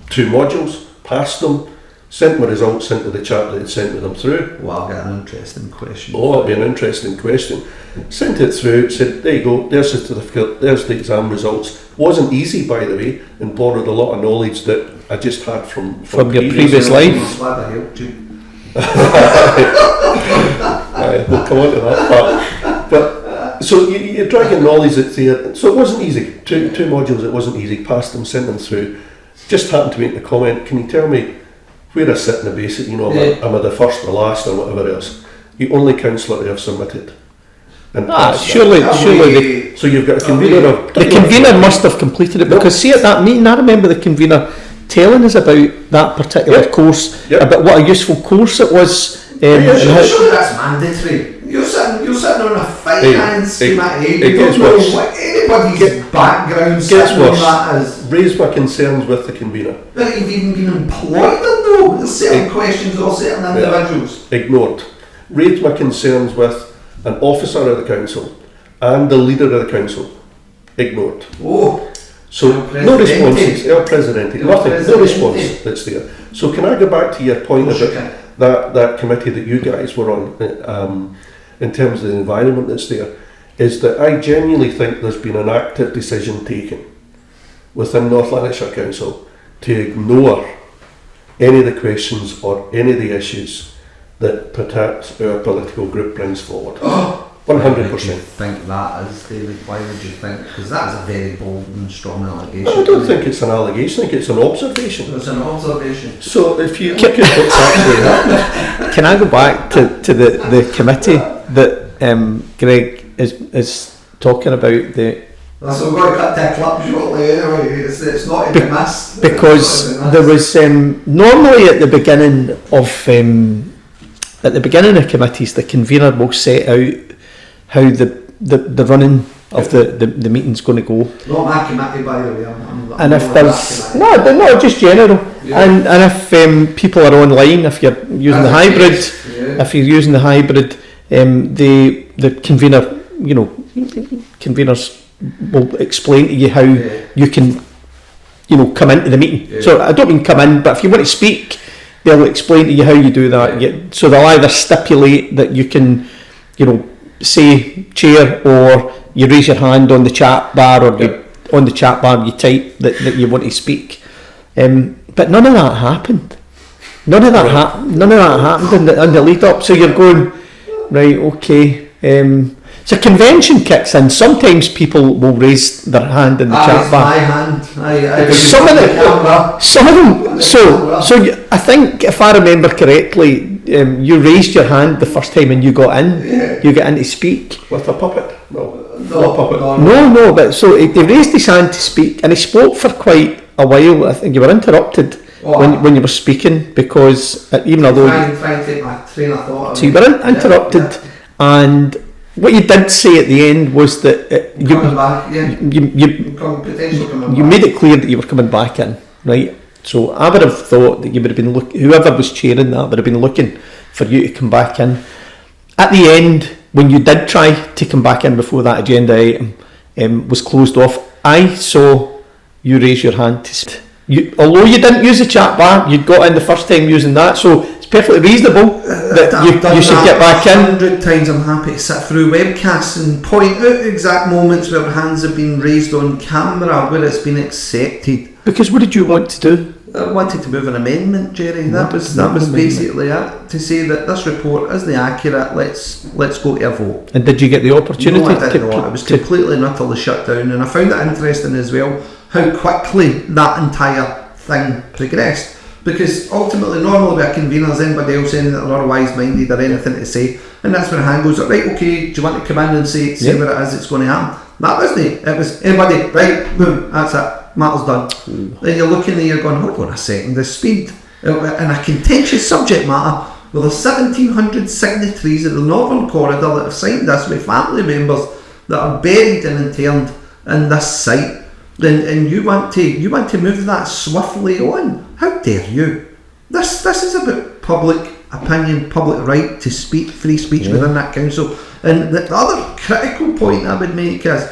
2 modules, passed them, sent my results into the chap that had sent me them through. Well, I've got an interesting question. Oh, it'll be an interesting question. Sent it through, said, there you go, there's the certificate, there's the exam results. Wasn't easy, by the way, and borrowed a lot of knowledge that I just had from your previous life. Glad I helped you. We'll come on to that part. But so you're dragging knowledge that's there. So it wasn't easy. Two modules, it wasn't easy. Passed them, sent them through. Just happened to make the comment, can you tell me where I sit in the basic, am I the first or last or whatever else? The only councillor to have submitted. And surely so you've got a convener of... The convener must have completed it, because see at that meeting I remember the convener telling us about that particular course, about what a useful course it was. Surely that's mandatory. You're sitting on a finance committee, you don't know what anybody's background sitting on that is. Raise my concerns with the convener. But you've even been employed though, there's certain questions or certain individuals. Ignored. Raise my concerns with an officer of the council and the leader of the council. Ignored. Oh. So no responses. El Presidente. Nothing. No response that's there. So can I go back to your point about that committee that you guys were on, in terms of the environment that's there, is that I genuinely think there's been an active decision taken within North Lanarkshire Council to ignore any of the questions or any of the issues that perhaps our political group brings forward. Why would you 100%. think that is, David? Why would you think? Because that is a very bold and strong allegation. I don't think it's an allegation, I think it's an observation. It's an observation. So if you look at what's actually happened, Can I go back to the committee that Greg is talking about? So we're going to cut that clip shortly anyway. It's not even missed. Because there was normally at the beginning of committees, the convener will set out how the running of the meeting's going to go. Not my committee, by the way. And if there's no, just general. Yeah. And if people are online, if you're using the hybrid, if you're using the hybrid, the convener, conveners will explain to you how you can, come into the meeting. Yeah. So I don't mean come in, but if you want to speak, they'll explain to you how you do that. So they'll either stipulate that you can, say chair, or you raise your hand on the chat bar, or on the chat bar you type that you want to speak. But none of that happened. None of that happened in the lead up. So you're going, right, okay. So convention kicks in. Sometimes people will raise their hand in the chat bar. My hand. Some of them. So I think, if I remember correctly, you raised your hand the first time and you got in. Yeah. You got in to speak. with a puppet, no puppet. No. But so they raised his hand to speak, and he spoke for quite a while. I think you were interrupted when you were speaking, because even although try and take my train of thought. So you were interrupted, and what you did say at the end was that you made it clear that you were coming back in, right? So I would have thought that you would have been whoever was chairing that would have been looking for you to come back in. At the end, when you did try to come back in before that agenda item was closed off, I saw you raise your hand although you didn't use the chat bar, you got in the first time using that, so it's perfectly reasonable that you should get back in. 100 times. I'm happy to sit through webcasts and point out exact moments where hands have been raised on camera, where it's been accepted. Because what did you want to do? I wanted to move an amendment, Jerry. That was basically it, to say that this report isn't accurate. Let's go to a vote. And did you get the opportunity? No, I didn't know. It was completely and utterly shut down, and I found it interesting as well how quickly that entire thing progressed. Because ultimately, normally with a convener, is anybody else in that are otherwise minded or anything to say, and that's when a hand goes up, right, okay, do you want to come in and say what it is that's going to happen? That wasn't it. It was anybody, right, boom, that's it, matter's done. Then you're looking and you're going, hold on a second, the speed in a contentious subject matter with the 1700 signatories at the Northern Corridor that have signed this with family members that are buried and interned in this site, and you want to move that swiftly on. How dare you? This is about public opinion, public right to speak, free speech within that council. And the other critical point I would make is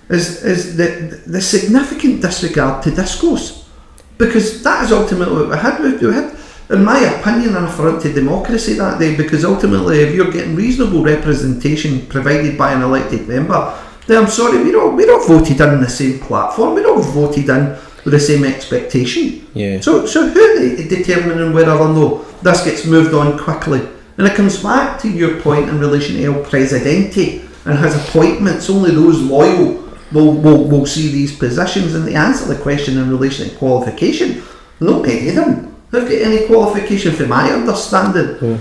the significant disregard to discourse, because that is ultimately what we had. We had, in my opinion, an affront to democracy that day, because ultimately, if you're getting reasonable representation provided by an elected member, then I'm sorry, we're all voted in the same platform, we're all voted in with the same expectation. Yeah. So who are they determining whether or no this gets moved on quickly? And it comes back to your point in relation to El Presidente and his appointments. Only those loyal will see these positions, and they answer the question in relation to qualification. Not many of them have got any qualification from my understanding. Yeah.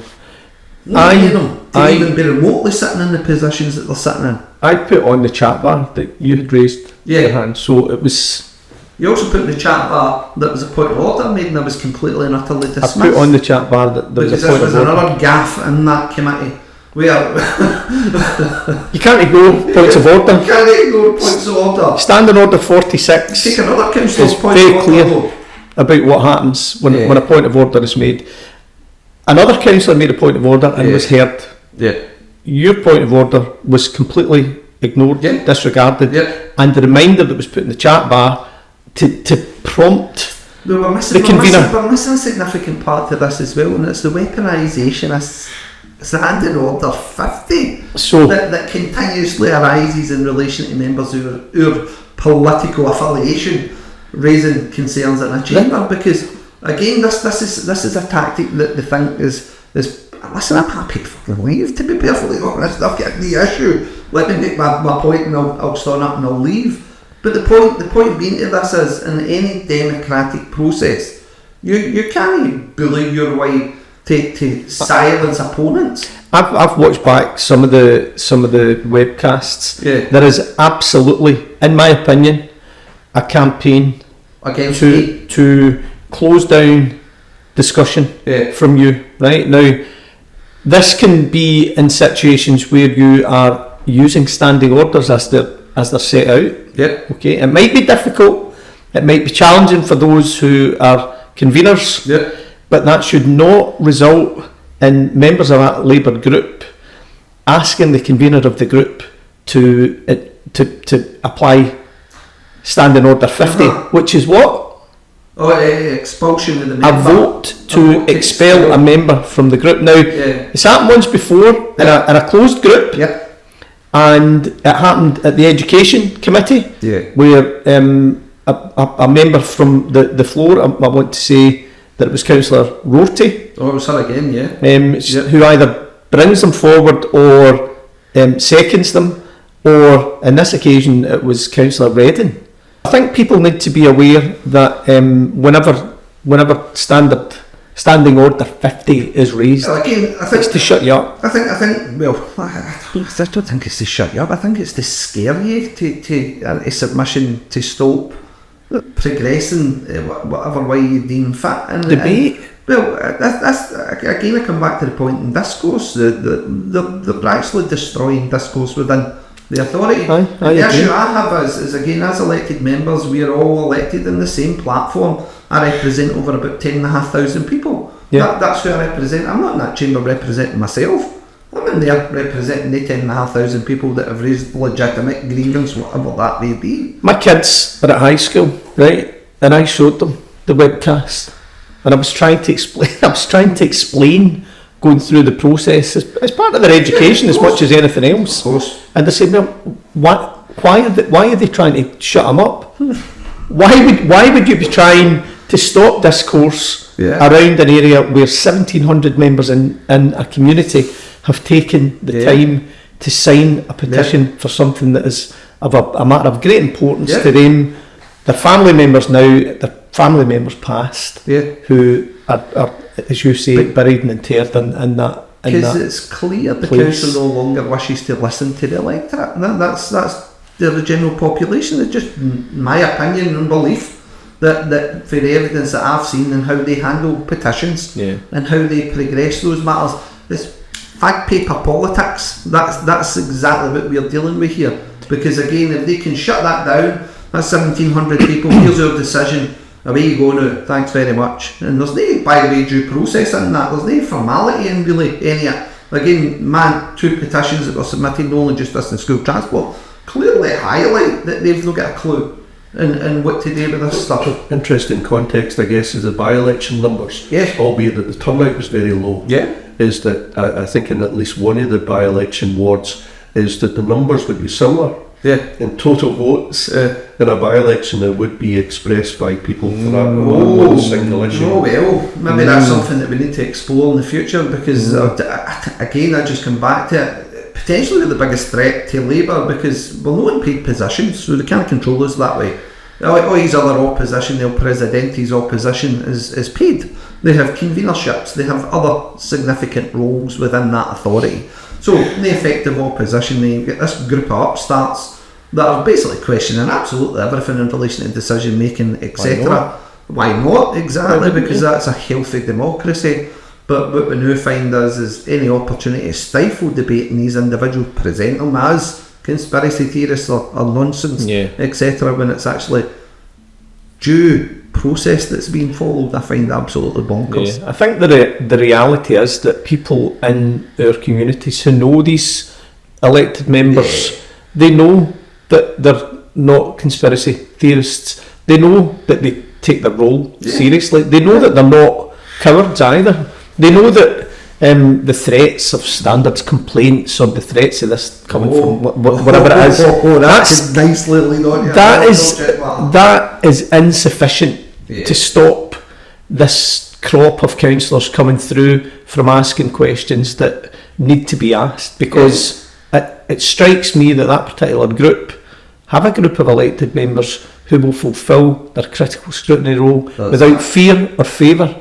Not many of them to even be remotely sitting in the positions that they're sitting in. I put on the chat bar that you had raised your hand, so it was. You also put in the chat bar that was a point of order made, and I was completely and utterly dismissed. I put on the chat bar that there was a point of order. Because this was another gaffe in that committee. You can't ignore points of order. You can't ignore points of order. Standing Order 46 Take another council's is point very of clear order about what happens when a point of order is made. Another councillor made a point of order and was heard. Yeah. Your point of order was completely ignored, disregarded, and the reminder that was put in the chat bar to prompt we're missing a significant part to this as well, and it's the weaponisation. It's the Standing Order 50 that continuously arises in relation to members who are political affiliation raising concerns in a chamber, because again this is a tactic that they think is listen, I'm happy to fucking leave, to be perfectly honest. I've got the issue. Let me make my point and I'll stand up and I'll leave. But the point being to this is, in any democratic process, you can't bully your way to silence opponents. I've watched back some of the webcasts. Yeah. There is absolutely, in my opinion, a campaign Against me. to close down discussion from you. Right now, this can be in situations where you are using standing orders as they're set out. Yep. Okay, it might be difficult. It might be challenging for those who are conveners. Yep. But that should not result in members of that Labour group asking the convener of the group to apply Standing Order 50, which is what? Expulsion of the member. A vote to expel a member from the group. Now, it's happened once before in a closed group, and it happened at the Education Committee, where a member from the floor, I want to say that it was Councillor Rorty, Oh, it was her again, who either brings them forward or seconds them, or in this occasion it was Councillor Redding. I think people need to be aware that whenever Standing Order 50 is raised, again, I think it's to shut you up. I think. Well, I don't think it's to shut you up. I think it's to scare you to a submission to stop progressing whatever way you deem fit. And Debate. That's again. I come back to the point in discourse. They're actually destroying discourse within the authority. The issue I have is again, as elected members, we are all elected in the same platform. I represent over about 10,500 people. That's who I represent. I'm not in that chamber representing myself. I'm in there representing the 10,500 people that have raised legitimate grievance, whatever that may be. My kids are at high school, right? And I showed them the webcast, and I was trying to explain going through the process as part of their education as much as anything else. Of course. And they said, "Well, why are they trying to shut them up? Why would you be trying to stop discourse around an area where 1,700 members in a community have taken the time to sign a petition for something that is of a matter of great importance to them, their family members now, their family members past, who are, as you say, buried and interred in that." Because it's clear the council no longer wishes to listen to the electorate. That's the general population. It's just my opinion and belief that for the evidence that I've seen and how they handle petitions and how they progress those matters, it's fag paper politics. That's exactly what we're dealing with here. Because again, if they can shut that down, that's 1,700 people. Here's our decision. Away you go now. Thanks very much. And there's no, by the way, due process in that. There's no formality in really any. Again, two petitions that were submitted, not only just this in school transport, clearly highlight that they've not got a clue in what to do with this stuff. Interesting context, I guess, is the by-election numbers. Yes. Albeit that the turnout was very low. Is that I think in at least one of the by-election wards is that the numbers would be similar. In total votes in a by-election that would be expressed by people for that one single issue. Maybe that's something that we need to explore in the future, because again, I just come back to it, potentially the biggest threat to Labour, because we're not in paid positions, so they can't control us that way. All his other opposition, the Presidenti's opposition, is paid. They have convenerships, they have other significant roles within that authority. So the effective opposition, you get this group of upstarts that are basically questioning absolutely everything in relation to decision making, etc. Why not? Exactly, because that's a healthy democracy. But what we now find is any opportunity to stifle debate, and these individuals present them as conspiracy theorists or nonsense, etc., when it's actually due process that's being followed. I find absolutely bonkers. I think the reality is that people in our communities who know these elected members, they know that they're not conspiracy theorists. They know that they take their role seriously. They know that they're not cowards either. They know that the threats of standards complaints or the threats of this coming from whatever it is, that's nicely lead on. That is insufficient to stop this crop of councillors coming through from asking questions that need to be asked, because it strikes me that that particular group have a group of elected members who will fulfil their critical scrutiny role without fear or favour.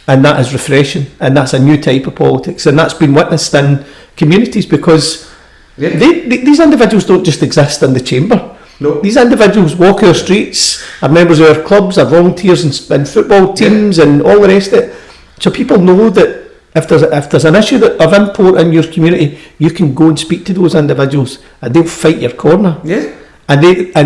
And that is refreshing, and that's a new type of politics, and that's been witnessed in communities, because these individuals don't just exist in the chamber. No. These individuals walk our streets, are members of our clubs, are volunteers in football teams and all the rest of it. So people know that if there's an issue of import in your community, you can go and speak to those individuals and they'll fight your corner. Yeah. And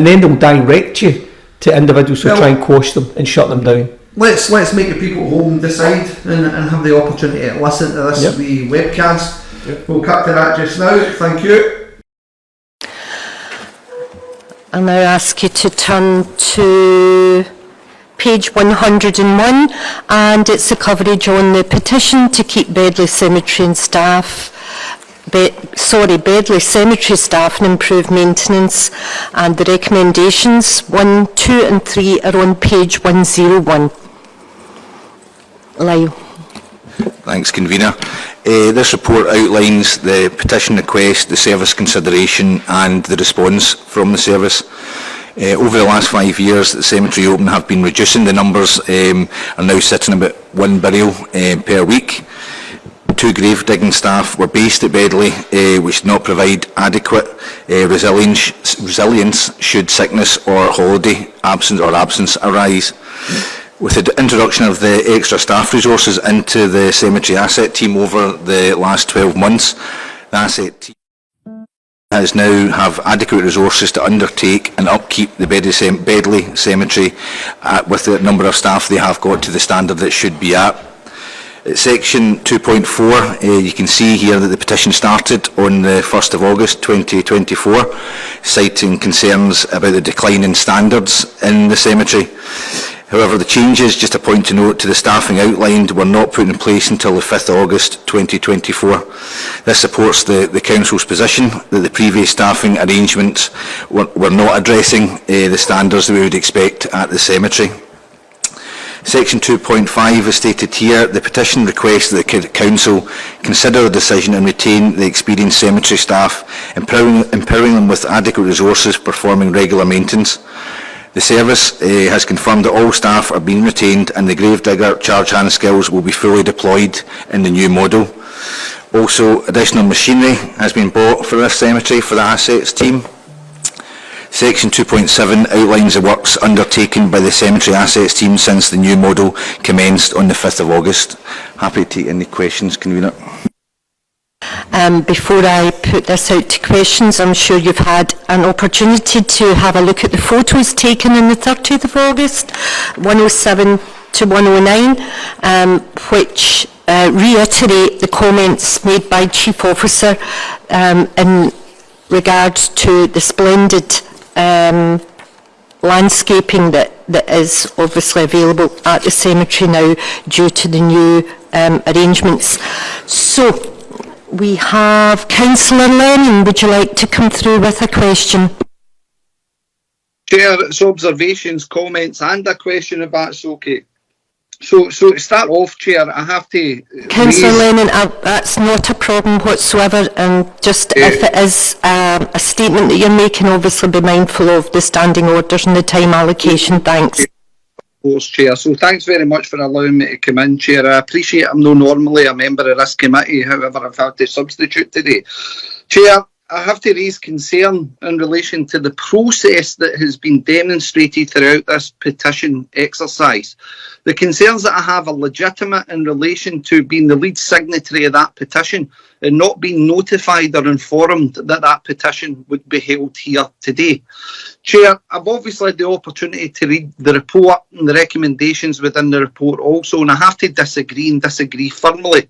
then they'll direct you to individuals who try and quash them and shut them down. Let's make the people at home decide and have the opportunity to listen to this wee webcast. We'll cut to that just now. Thank you. I'll now ask you to turn to page 101, and it's a coverage on the petition to keep Bedley Cemetery staff and improve maintenance, and the recommendations 1, 2 and 3 are on page 101. Lyle. Thanks, Convener. This report outlines the petition request, the service consideration and the response from the service. Over the last 5 years the cemetery open have been reducing. The numbers are now sitting about 1 burial per week. 2 grave digging staff were based at Bedley, which did not provide adequate resilience should sickness or holiday absence arise. With the introduction of the extra staff resources into the cemetery asset team over the last 12 months, the asset team has now have adequate resources to undertake and upkeep the Bedley Cemetery with the number of staff they have got to the standard that should be at. At section 2.4, you can see here that the petition started on the 1st of August 2024, citing concerns about the decline in standards in the cemetery. However, the changes, just a point to note, to the staffing outlined were not put in place until the 5th of August 2024. This supports the Council's position that the previous staffing arrangements were not addressing the standards that we would expect at the cemetery. Section 2.5 is stated here, the petition requests that the Council consider the decision and retain the experienced cemetery staff, empowering them with adequate resources performing regular maintenance. The service has confirmed that all staff are being retained and the gravedigger charge hand skills will be fully deployed in the new model. Also, additional machinery has been bought for this cemetery for the assets team. Section 2.7 outlines the works undertaken by the cemetery assets team since the new model commenced on the 5th of August. Happy to take any questions, Convener. Before I put this out to questions, I'm sure you've had an opportunity to have a look at the photos taken on the 30th of August, 107 to 109, which reiterate the comments made by Chief Officer in regards to the splendid landscaping that is obviously available at the cemetery now due to the new arrangements. So, we have Councillor Lennon. Would you like to come through with a question? Chair, it's observations, comments and a question if that's okay. So to start off, Chair, I have to... Councillor Lennon, that's not a problem whatsoever, and just if it is a statement that you're making, obviously be mindful of the standing orders and the time allocation. Thanks. Of course, Chair. So thanks very much for allowing me to come in, Chair. I appreciate I'm not normally a member of this committee, however I've had to substitute today. Chair, I have to raise concern in relation to the process that has been demonstrated throughout this petition exercise. The concerns that I have are legitimate in relation to being the lead signatory of that petition and not being notified or informed that that petition would be held here today. Chair, I've obviously had the opportunity to read the report and the recommendations within the report also, and I have to disagree and disagree firmly.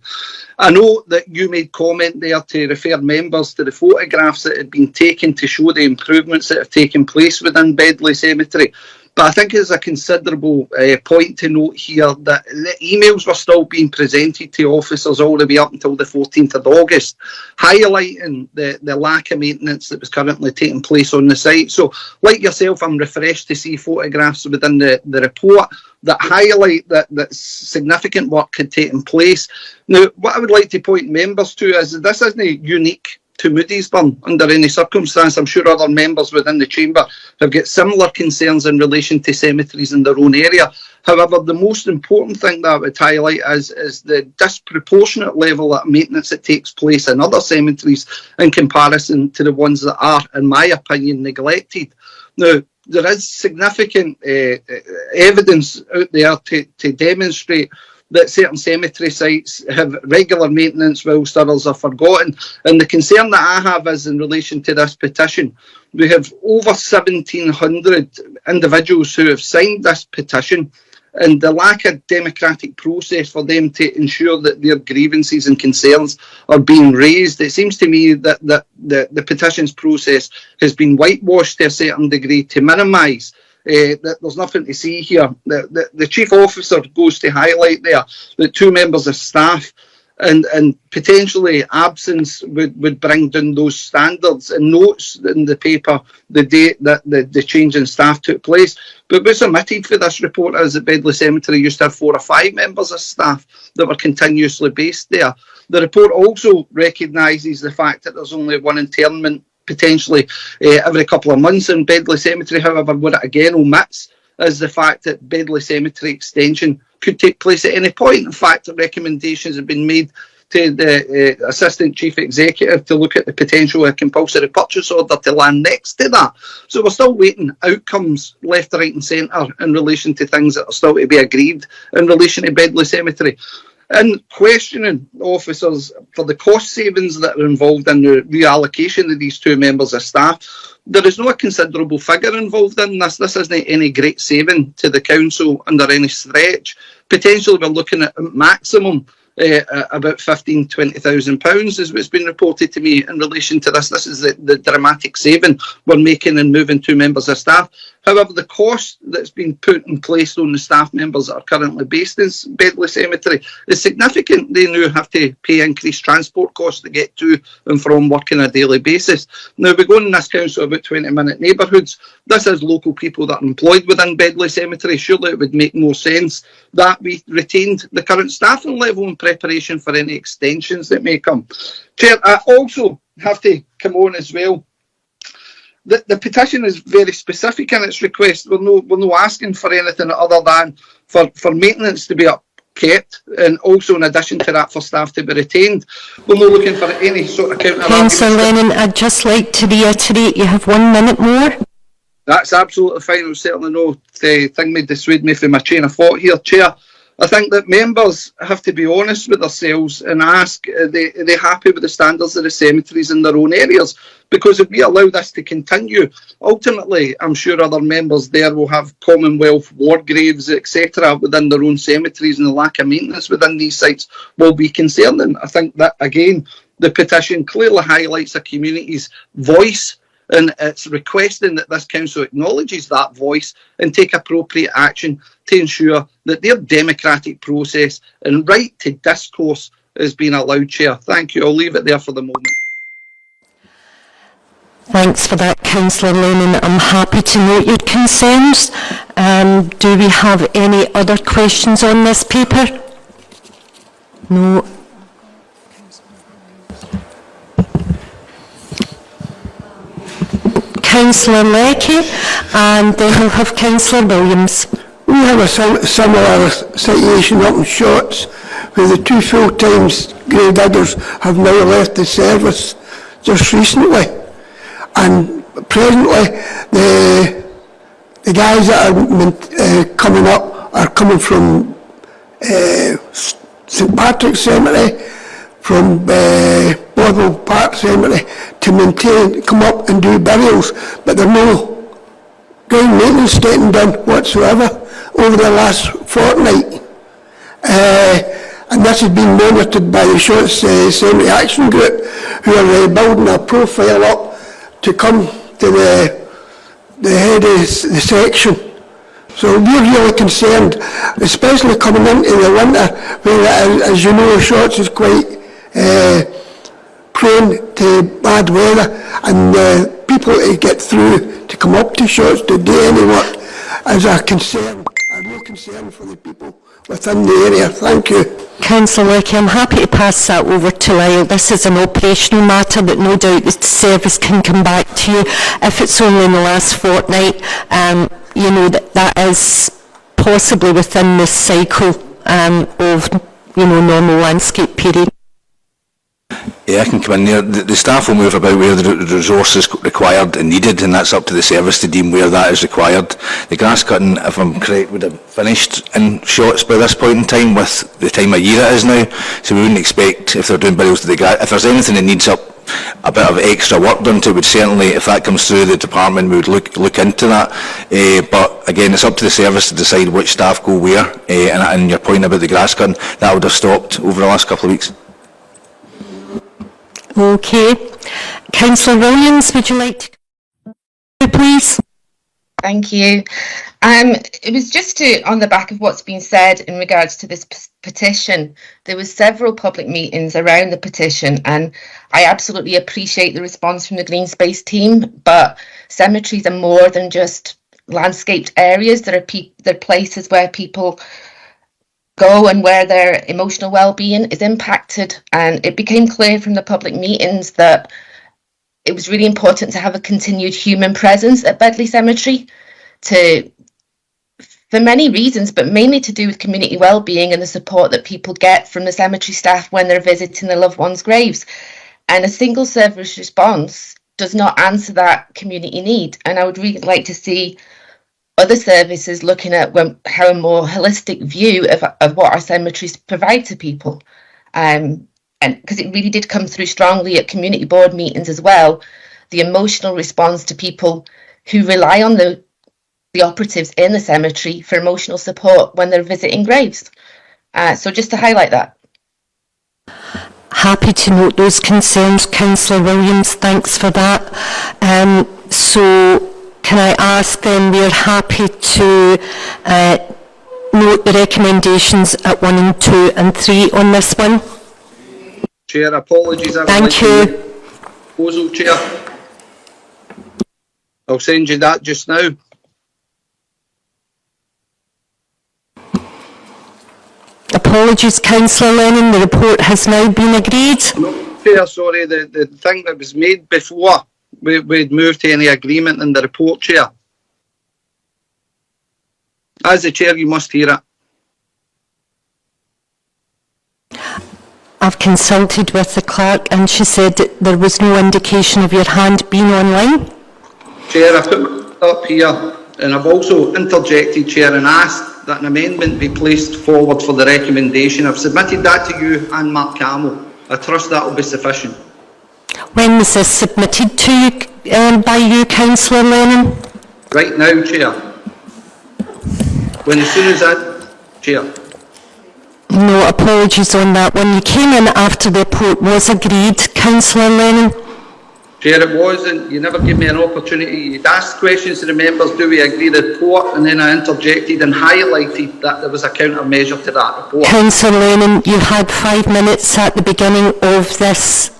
I know that you made comment there to refer members to the photographs that had been taken to show the improvements that have taken place within Bedley Cemetery. But I think it's a considerable point to note here that the emails were still being presented to officers all the way up until the 14th of August, highlighting the lack of maintenance that was currently taking place on the site. So, like yourself, I'm refreshed to see photographs within the report that highlight that significant work had taken place. Now, what I would like to point members to is this isn't unique to Moodiesburn under any circumstance. I'm sure other members within the chamber have got similar concerns in relation to cemeteries in their own area. However, the most important thing that I would highlight is the disproportionate level of maintenance that takes place in other cemeteries in comparison to the ones that are, in my opinion, neglected. Now, there is significant evidence out there to demonstrate that certain cemetery sites have regular maintenance whilst others are forgotten. And the concern that I have is in relation to this petition. We have over 1,700 individuals who have signed this petition, and the lack of democratic process for them to ensure that their grievances and concerns are being raised. It seems to me that the petitions process has been whitewashed to a certain degree to minimise that there's nothing to see here. The chief officer goes to highlight there that 2 members of staff and potentially absence would bring down those standards, and notes in the paper the date that the change in staff took place. But what's omitted for this report is that Bedley Cemetery used to have 4 or 5 members of staff that were continuously based there. The report also recognises the fact that there's only one interment potentially every couple of months in Bedley Cemetery. However, what it again omits is the fact that Bedley Cemetery extension could take place at any point. In fact, recommendations have been made to the Assistant Chief Executive to look at the potential of a compulsory purchase order to land next to that. So we're still waiting outcomes left, right and centre in relation to things that are still to be agreed in relation to Bedley Cemetery. And questioning officers for the cost savings that are involved in the reallocation of these 2 members of staff, there is no considerable figure involved in this. This isn't any great saving to the council under any stretch. Potentially we're looking at maximum about £15,000-20,000 is what's been reported to me in relation to this. This is the dramatic saving we're making in moving 2 members of staff. However, the cost that's been put in place on the staff members that are currently based in Bedley Cemetery is significant. They now have to pay increased transport costs to get to and from work on a daily basis. Now, we're going in this council about 20-minute neighbourhoods. This is local people that are employed within Bedley Cemetery. Surely it would make more sense that we retained the current staffing level in preparation for any extensions that may come. Chair, I also have to come on as well. The petition is very specific in its request. We're no asking for anything other than for maintenance to be kept, and also in addition to that for staff to be retained. We're not looking for any sort of counter. Councillor Lennon, I'd just like to reiterate you have 1 minute more. That's absolutely fine. There's certainly no thing may dissuade me from my chain of thought here, Chair. I think that members have to be honest with themselves and ask, are they happy with the standards of the cemeteries in their own areas? Because if we allow this to continue, ultimately, I'm sure other members there will have Commonwealth war graves, etc., within their own cemeteries, and the lack of maintenance within these sites will be concerning. I think that, again, the petition clearly highlights a community's voice, and it's requesting that this council acknowledges that voice and take appropriate action to ensure that their democratic process and right to discourse is being allowed, Chair. Thank you. I'll leave it there for the moment. Thanks for that, Councillor Lennon. I'm happy to note your concerns. Do we have any other questions on this paper? No. Councillor Leckie, and then we'll have Councillor Williams. We have a similar situation up in Shotts, where the 2 full-time grave diggers have now left the service just recently. And presently, the guys that are coming up are coming from St Patrick's Cemetery, from Bothwell Park Cemetery, to come up and do burials, but there's no ground maintenance getting done whatsoever over the last fortnight. And this has been monitored by the Shotts Cemetery Action Group, who are building a profile up to come to the head of the section So we're really concerned, especially coming into the winter, where, as you know, Shorts is quite prone to bad weather, and people to get through, to come up to Shorts to do any work, is a concern, a real concern for the people within the area. Thank you. Councillor Leckie, I'm happy to pass that over to Lyle. This is an operational matter that no doubt the service can come back to you. If it's only in the last fortnight, you know, that is possibly within this cycle of, you know, normal landscape period. Yeah, I can come in there. The staff will move about where the resources required and needed, and that's up to the service to deem where that is required. The grass cutting, if I'm correct, would have finished in Shorts by this point in time with the time of year it is now, so we wouldn't expect, if they're doing burials to the grass, if there's anything that needs up a bit of extra work done to it, would certainly, if that comes through the department, we would look into that. But again, it's up to the service to decide which staff go where, and your point about the grass cutting, that would have stopped over the last couple of weeks. Okay. Councillor Williams, would you like to please? Thank you. It was just on the back of what's been said in regards to this petition. There was several public meetings around the petition, and I absolutely appreciate the response from the Green Space team, but cemeteries are more than just landscaped areas. They're places where people go and where their emotional well-being is impacted, and it became clear from the public meetings that it was really important to have a continued human presence at Bedley Cemetery for many reasons, but mainly to do with community well-being and the support that people get from the cemetery staff when they're visiting their loved ones' graves. And a single service response does not answer that community need, and I would really like to see other services looking at how a more holistic view of what our cemeteries provide to people. And because it really did come through strongly at community board meetings as well, the emotional response to people who rely on the operatives in the cemetery for emotional support when they're visiting graves. So just to highlight that. Happy to note those concerns, Councillor Williams, thanks for that. So can I ask then, we're happy to note the recommendations at 1 and 2 and 3 on this one? Chair, apologies. Thank you. Proposal, Chair. I'll send you that just now. Apologies, Councillor Lennon, the report has now been agreed. No, Chair, sorry, the thing that was made before we'd moved to any agreement in the report, Chair. As the Chair, you must hear it. I've consulted with the clerk and she said that there was no indication of your hand being online. Chair, I put my up here and I've also interjected, Chair, and asked that an amendment be placed forward for the recommendation. I've submitted that to you and Mark Camel. I trust that will be sufficient. When was this submitted to you by you, Councillor Lennon? Right now, Chair. As soon as that, Chair. No apologies on that one. You came in after the report was agreed, Councillor Lennon. Chair, it wasn't. You never gave me an opportunity. You'd asked questions to the members, do we agree the report? And then I interjected and highlighted that there was a countermeasure to that report. Councillor Lennon, you had 5 minutes at the beginning of this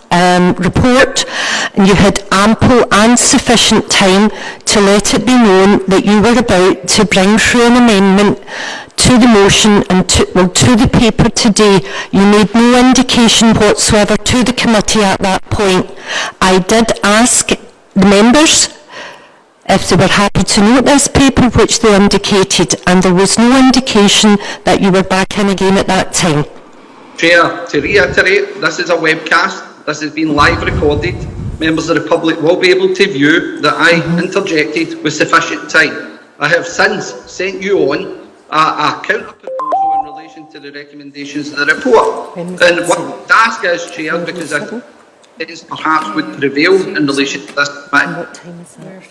report, and you had ample and sufficient time to let it be known that you were about to bring through an amendment to the motion and to the paper today. You made no indication whatsoever to the committee at that point. I did ask the members if they were happy to note this paper, which they indicated, and there was no indication that you were back in again at that time. Chair, to reiterate, this is a webcast. This has been live recorded. Members of the public will be able to view that I interjected with sufficient time. I have since sent you on a counter proposal in relation to the recommendations of the report. And what I ask is, Chair, because I think perhaps would prevail in relation to this matter. What time is that?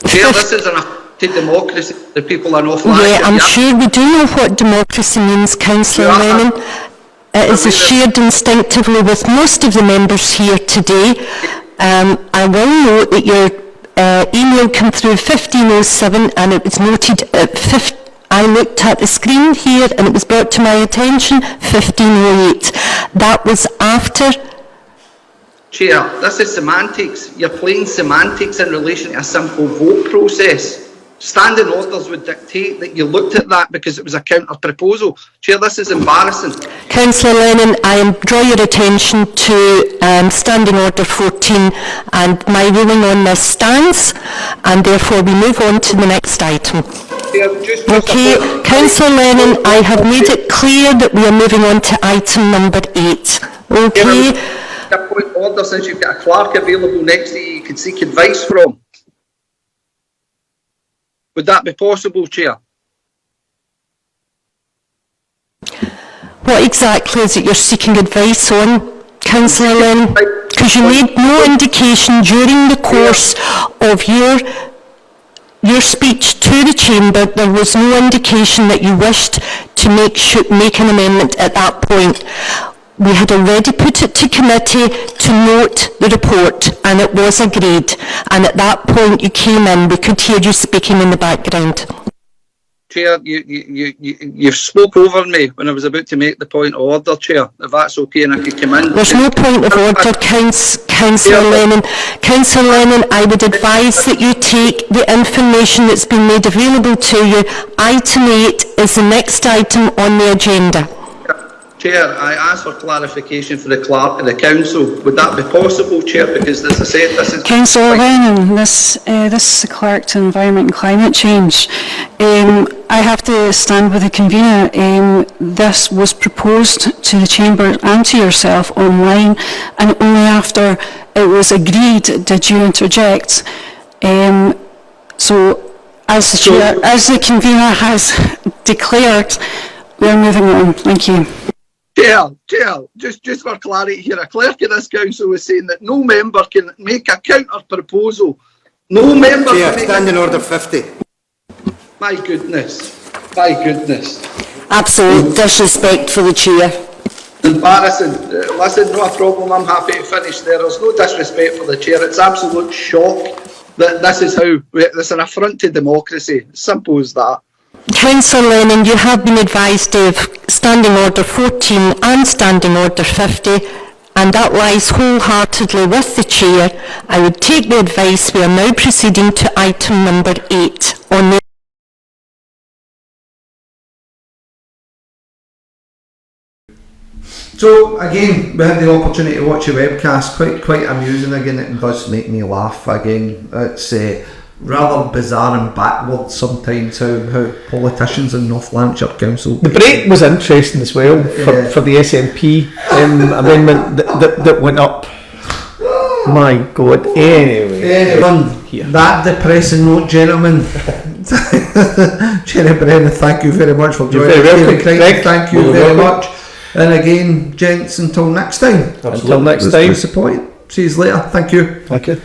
Chair, this is an democracy. The people are North Lanarkshire. Yeah, I'm sure we do know what democracy means, Councillor Lennon. It is shared instinctively with most of the members here today. I will note that your email came through 1507 and it was noted at I looked at the screen here and it was brought to my attention 1508. That was after. Chair, this is semantics. You're playing semantics in relation to a simple vote process. Standing orders would dictate that you looked at that because it was a counter proposal. Chair, this is embarrassing. Councillor Lennon, I draw your attention to Standing Order 14 and my ruling on this stands, and therefore we move on to the next item. Chair, Okay, Councillor Lennon, I have made it clear that we are moving on to item number 8. Okay. A point of order, since you've got a clerk available next to you can seek advice from. Would that be possible, Chair? What exactly is it you're seeking advice on, Councillor Lennon? Because you made no indication during the course of your speech to the Chamber, there was no indication that you wished to make an amendment at that point. We had already put it to committee to note the report and it was agreed, and at that point you came in, we could hear you speaking in the background. Chair, you spoke over me when I was about to make the point of order, Chair, if that's okay, and I could come in. There's no point of order, Councillor Lennon. Councillor Lennon, I would advise that you take the information that's been made available to you. Item 8 is the next item on the agenda. Chair, I asked for clarification for the clerk of the council. Would that be possible, Chair? Because as I said, this is... Councillor Lennon, this is the Clerk to Environment and Climate Change. I have to stand with the convener. This was proposed to the Chamber and to yourself online, and only after it was agreed did you interject. So, as the convener has declared, we are moving on. Thank you. Chair, just for clarity here, a clerk of this council was saying that no member can make a counter proposal. No member Chair, can make Standing Order 50. My goodness. Absolute disrespect for the Chair. Embarrassing. Listen, no problem, I'm happy to finish there. There's no disrespect for the Chair. It's absolute shock that this is an affront to democracy. Simple as that. Councillor Lennon, you have been advised of Standing Order 14 and Standing Order 50, and that lies wholeheartedly with the Chair. I would take the advice. We are now proceeding to item number 8 on the... So again, we had the opportunity to watch a webcast, quite amusing. Again, it does make me laugh. Again, it's rather bizarre and backwards sometimes how politicians in North Lanarkshire Council... The break was interesting as well for the SNP amendment that went up. My God. Anyway. That depressing note, gentlemen. Jenny Brennan, thank you very much for joining us. Thank you very much. And again, gents, until next time. Until next time. See you later. Thank you. Thank you.